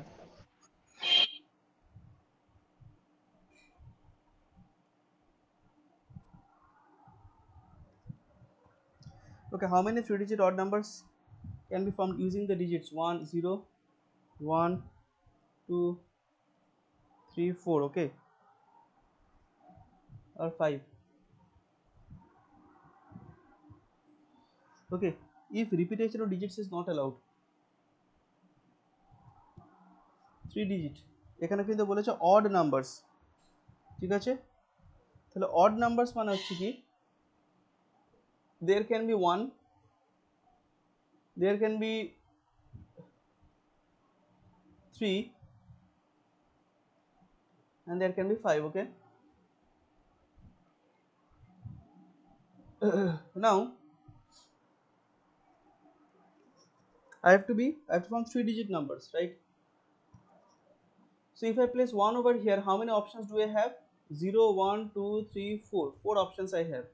Okay, how many three-digit odd numbers can be formed using the digits 1, 0, 1, 2, 3, 4, okay, or 5? Okay, if repetition of digits is not allowed, 3 digit, এখানে কিন্তু বলেছে odd numbers, ঠিক আছে? তাহলে odd numbers মানে হচ্ছে কি, there can be 1, there can be 3, and there can be 5, okay? Now I have to form 3-digit numbers, right? So if I place 1 over here, how many options do I have? 0, 1, 2, 3, 4. 4 options I have.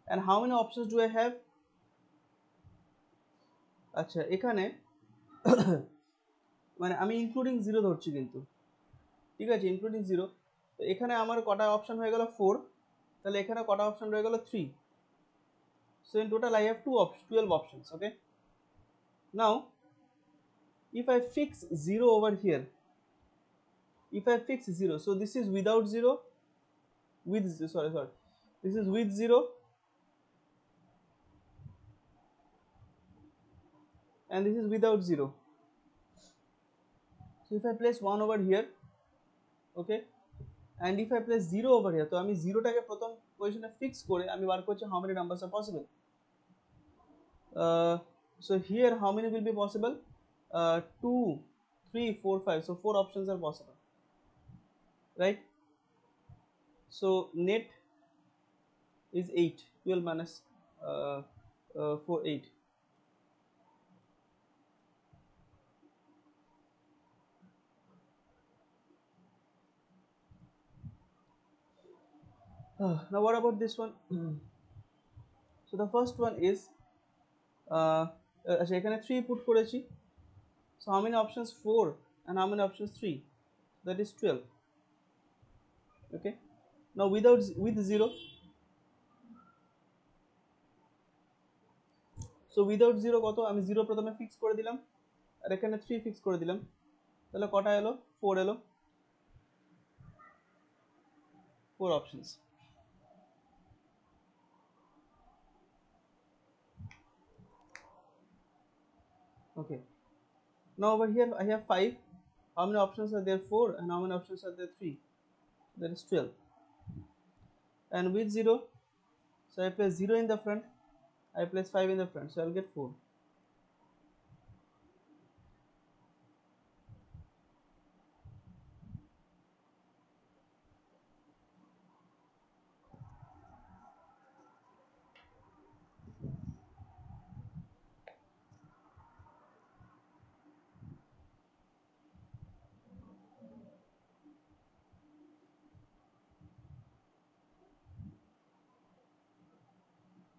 And how many options do I have? আচ্ছা এখানে মানে আমি including 0 ধরছি কিন্তু, ঠিক আছে, including 0। তো এখানে আমার কটা অপশন হয়ে গেল 4, তাহলে এখানে কটা অপশন রয়ে গেল 3। So in total I have 12 options, okay? Now if I fix 0 over here, if I fix 0, so this is without 0, with, sorry, this is with 0, and this is without 0. So if I place 1 over here, okay, and if I place 0 over here, তো আমি 0 টাকে প্রথম পজিশনে fix করে আমি বার করছি how many numbers are possible. So here how many will be possible? 2, 3, 4, 5. So 4 options are possible, right? So net is 8. 12 minus 4, 8. Now what about this one? So the first one is আচ্ছা এখানে 3 put করেছি, So how many options? 4. And how many options? 3. That is 12. Okay. Now with 0. So without 0 কত? আমি 0 প্রথমে fix করে দিলাম আর এখানে 3 fix করে দিলাম, তাহলে কটা এলো? 4 এলো। 4 options. Okay. Now over here I have 5. How many options are there? 4. And how many options are there? 3. That is 12. And with 0, so I place 0 in the front, I place 5 in the front, so I'll get 4.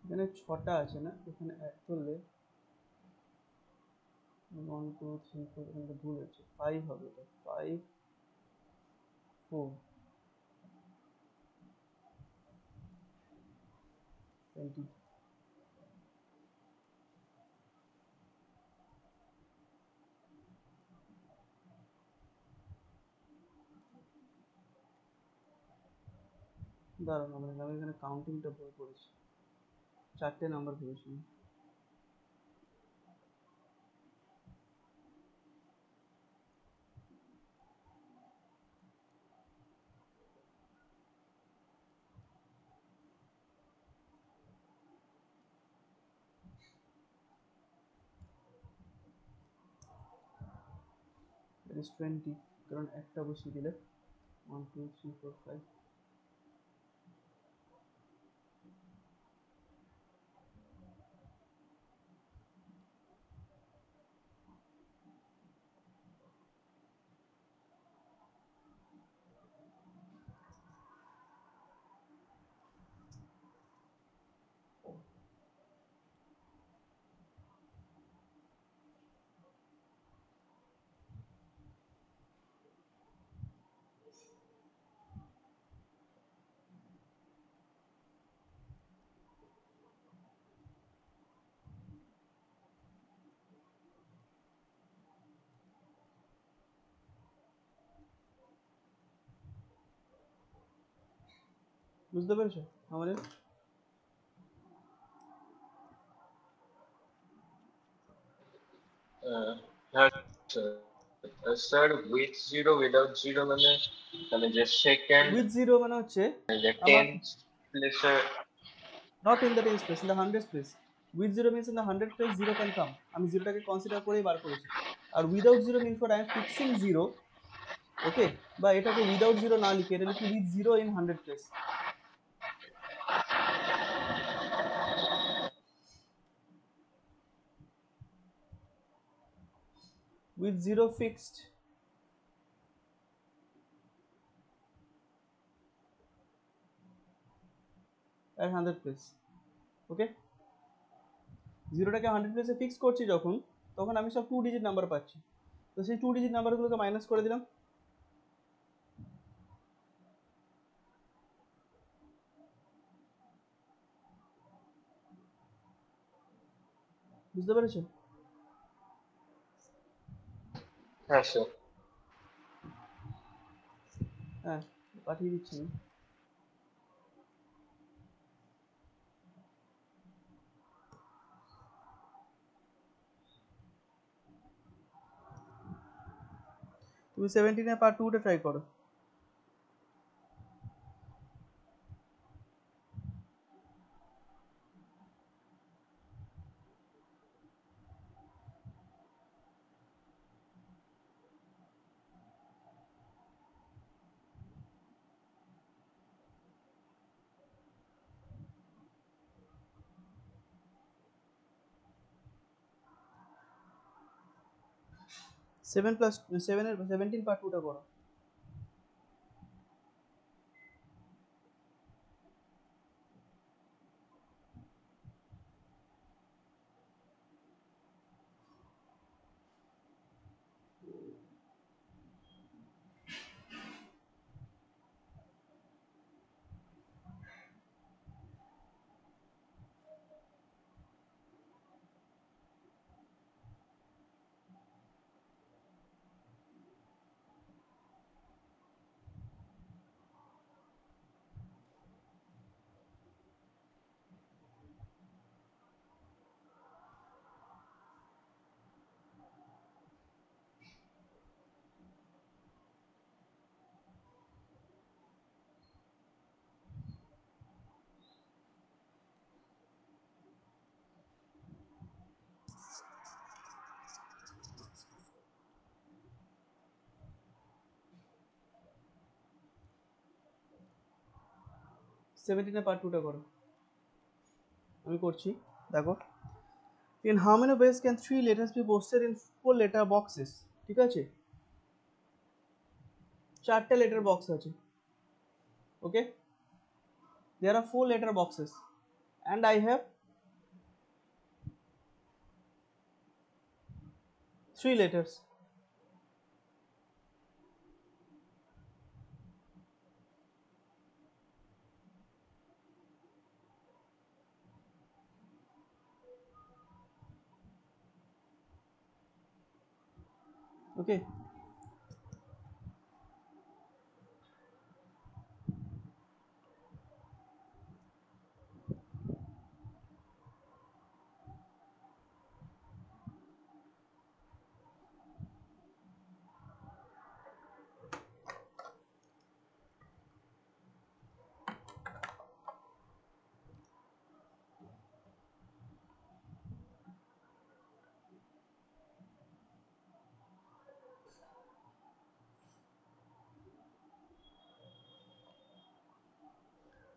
এখানে 6টা আছে না, এখানে add করলে 1 2 3 4, এখানে ভুল হচ্ছে, 5 হবে, এটা 5 4 20। দাঁড়ান, আমি এখানে কাউন্টিংটা ভুল করেছি, 4টে নাম্বার ভেবেছি। That is 20, কারণ একটা বসিয়ে দিলে 1 2 3 4 5। বুঝতে পেরেছো আমাদের? হ্যাঁ sir, with zero without zero মানে মানে যে সেকেন্ড উইথ 0 মানে হচ্ছে যে আমার টেন্স প্লেসে not in the tens place, in the hundreds place. With 0 means in the 100 place 0 can come, আমি 0টাকে কনসিডার করেই বার করেছি। আর without 0 means what I am fixing 0, okay, বা এটাকে উইদাউট 0 না লিখে এটা লিখি with 0 in 100 place। with 0 fixed at 100 place, ওকে। 0টাকে 100 প্লেসে ফিক্স করছি যখন, তখন আমি সব 2 ডিজিট নাম্বার পাচ্ছি, তো সেই 2 ডিজিট নাম্বারগুলোকে মাইনাস করে দিলাম। বুঝতে পেরেছো? হ্যাঁ স্যার। হ্যাঁ, পাঠিয়ে দিচ্ছি আমি। তুমি 17 এর পার্ট 2টা ট্রাই করো। সেভেন প্লাস 7 এর 17 পার্ট 2টা করো। 17 এর পার্ট 2টা করো, আমি করছি। দেখো, in how many ways can 3 letters be posted in 4 letter boxes? ঠিক আছে, 4টে লেটার বক্স আছে। ওকে, there are 4 letter boxes and I have 3 letters. Okay,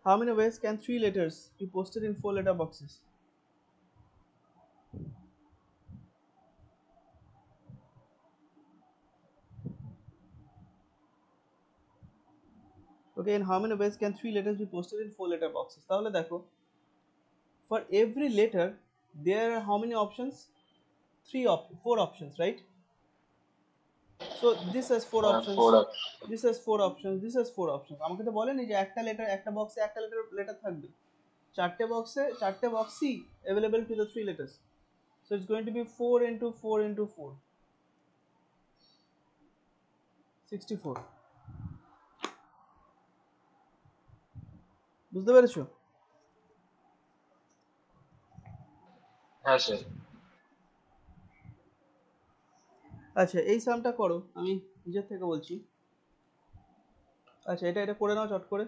how many ways can 3 letters be posted in 4 letter boxes? Okay, in how many ways can 3 letters be posted in 4 letter boxes? তাহলে দেখো, for every letter there are how many options? 4 options, right? So this has 4 options, 4 this has 4 options, this has 4 options. আমাকে তো বলেনি যে একটা letter, একটা বক্সে একটা লেটার থাকবে, চারটে বক্সই available to the 3 letters. So it's going to be 4 into 4 into 4, 64. বুঝতে পেরেছো? হ্যাঁ স্যার। আচ্ছা, এই সামটা করো, আমি নিজের থেকে বলছি। আচ্ছা, এটা করে নাও চট করে।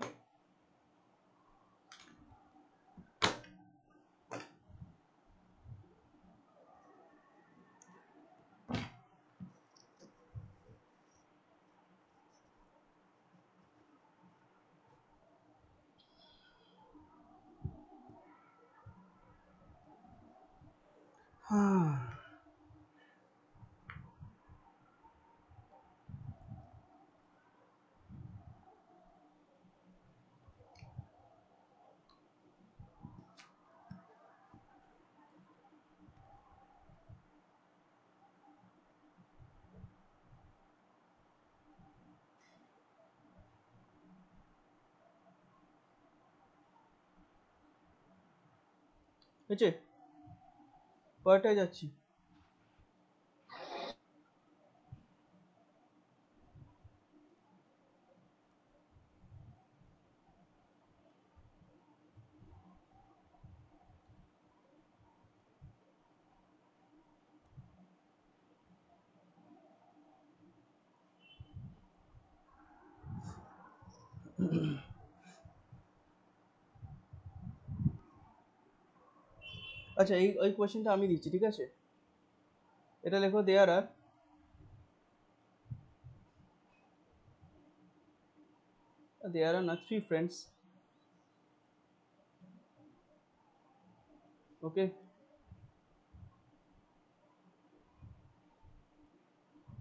হ্যাঁ, হয়েছে, পরেরটায় যাচ্ছি। আচ্ছা, এই কোয়েশ্চেনটা আমি দিচ্ছি, ঠিক আছে? এটা লেখো, দেয়ার আর না 3 friends, okay,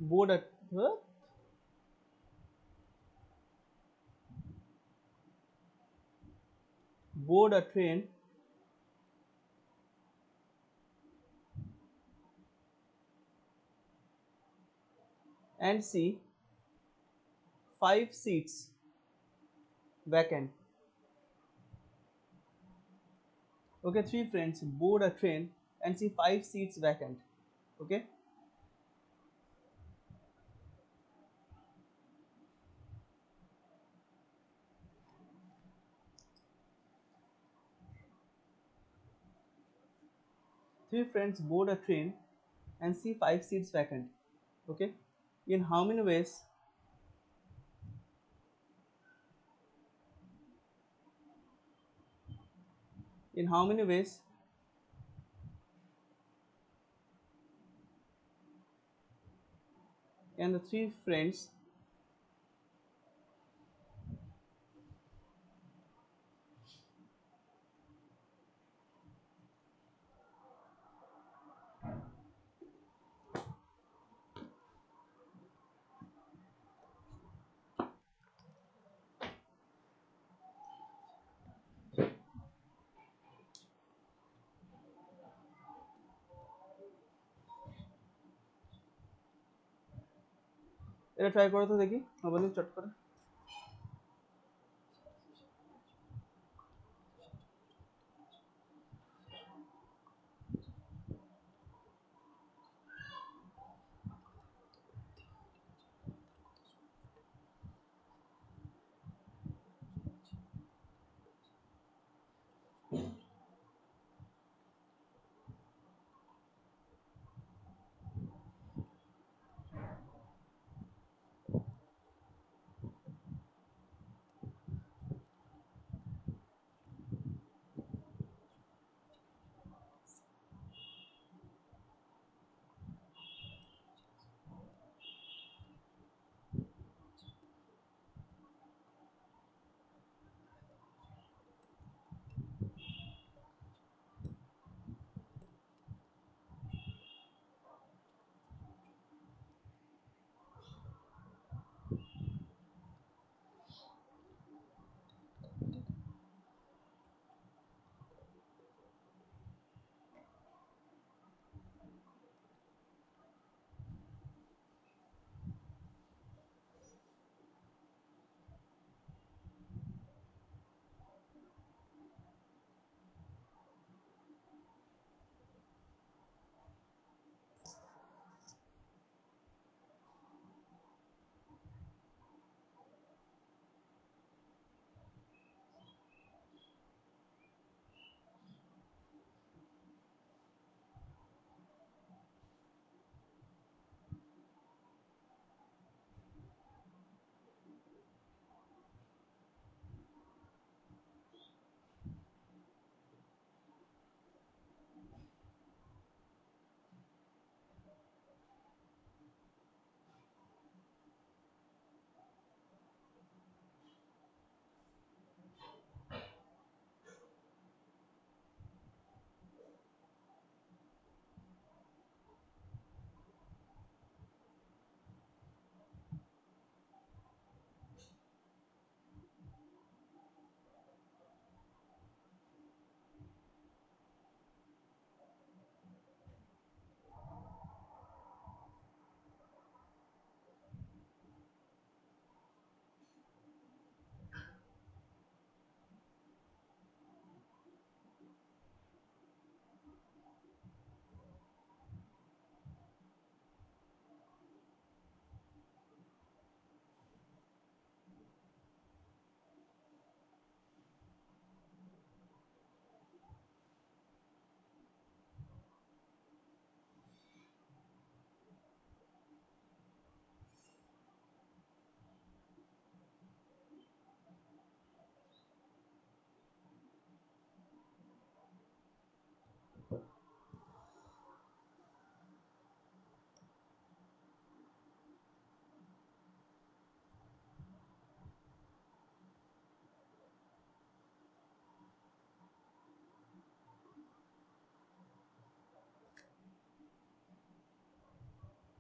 board at board a train and see 5 seats vacant. Okay, 3 friends board a train and see 5 seats vacant. Okay, 3 friends board a train and see 5 seats vacant. Okay, in how many ways in how many ways can the 3 friends এটা try করো তো দেখি বলি চট করে।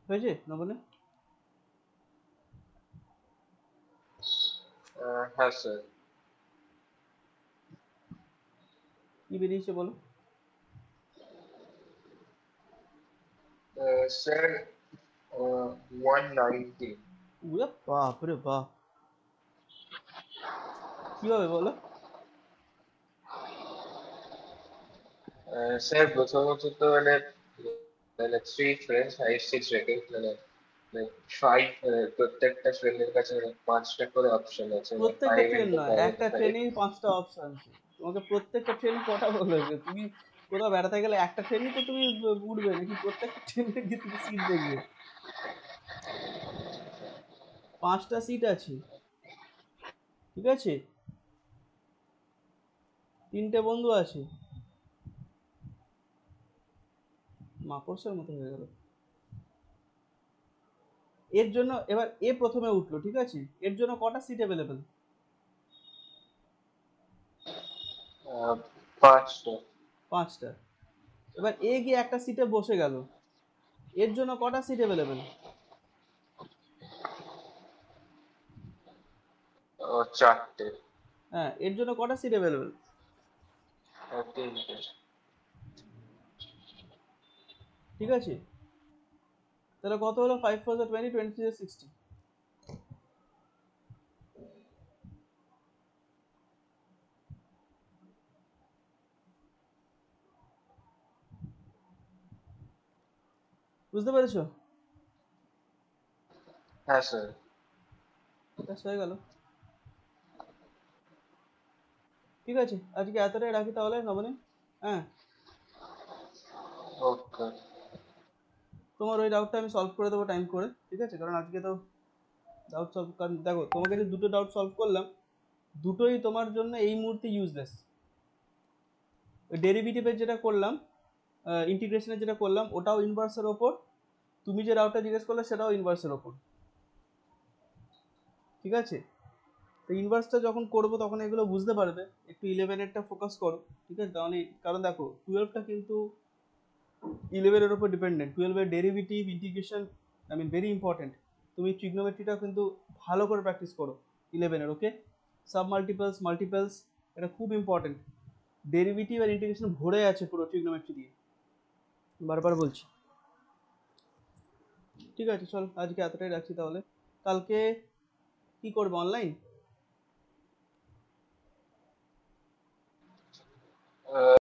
হয়েছে না বলে? হ্যাঁ স্যার। কি বেরিয়েছে বলো? স্যার 190। উরে বাপ রে বাপ, কিভাবে বলো? স্যার প্রথমত তো মানে মানে 3 ফ্রেন্ডস 5 6 রেটিং মানে ফাইভ, প্রত্যেকটা ফ্রেন্ডের কাছে মানে 5টা করে অপশন আছে, মানে প্রত্যেকটা 5 ট্রেন ইন্টু নয়, 5 একটা ইন্টু 5। ট্রেনেই 5টা অপশন আছে। তোমাকে প্রত্যেকটা ট্রেন কটা বলেছে? তুমি কোথাও বেড়াতে গেলে একটা ট্রেনই তো তুমি উঠবে, নাকি প্রত্যেকটা ট্রেনে গিয়ে তুমি সিট দেখবে? 5টা সিট আছে, ঠিক আছে, 3টে বন্ধু আছে। মাকড়সার মতো হয়ে গেল। এর জন্য এবার এ প্রথমে উঠলো, ঠিক আছে, এর জন্য কটা সিট অ্যাভেলেবেল? 5টা। 5টা। এবার এ গিয়ে একটা সিটে বসে গেল, এর জন্য কটা সিট অ্যাভেলেবেল? 4টে। হ্যাঁ, এর জন্য কটা সিট অ্যাভেলেবেল? 3টে। ঠিক আছে, তাহলে কত হলো? 5 4 20, 20 3 60। বুঝতে পেরেছো? হ্যাঁ স্যার। ব্যাস হয়ে গেল। ঠিক আছে, আজকে এতটাই রাখি তাহলে নবনী। হ্যাঁ, ওকে। তোমার ওই ডাউটটা আমি সলভ করে দেবো টাইম করে, ঠিক আছে? কারণ আজকে তো ডাউট সলভ, কারণ দেখো তোমাকে যে দুটো ডাউট সলভ করলাম, দুটোই তোমার জন্য এই মুহূর্তে ইউজলেস। ওই ডেরিভেটিভের যেটা করলাম, ইন্টিগ্রেশনের যেটা করলাম, ওটাও ইনভার্সের ওপর। তুমি যে ডাউটটা জিজ্ঞেস করলে সেটাও ইনভার্সের ওপর, ঠিক আছে? তো ইনভার্সটা যখন করবো তখন এগুলো বুঝতে পারবে। একটু 11এরটা ফোকাস করো, ঠিক আছে? তাহলে কারণ দেখো 12টা কিন্তু 11-এর উপর ডিপেন্ডেন্ট। 12-এর derivative, integration, I mean very important. তুমি ট্রিগনোমেট্রিটা কিন্তু ভালো করে প্র্যাকটিস করো 11-এর, ওকে? সাব মাল্টিপলস, মাল্টিপলস, এটা খুব ইম্পর্টেন্ট। ডেরিভেটিভ আর ইন্টিগ্রেশন ভরে আছে পুরো ট্রিগনোমেট্রি দিয়ে, বারবার বলছি। ঠিক আছে, চল আজকে এতটাই রাখছি তাহলে। কালকে কি করবে, অনলাইন?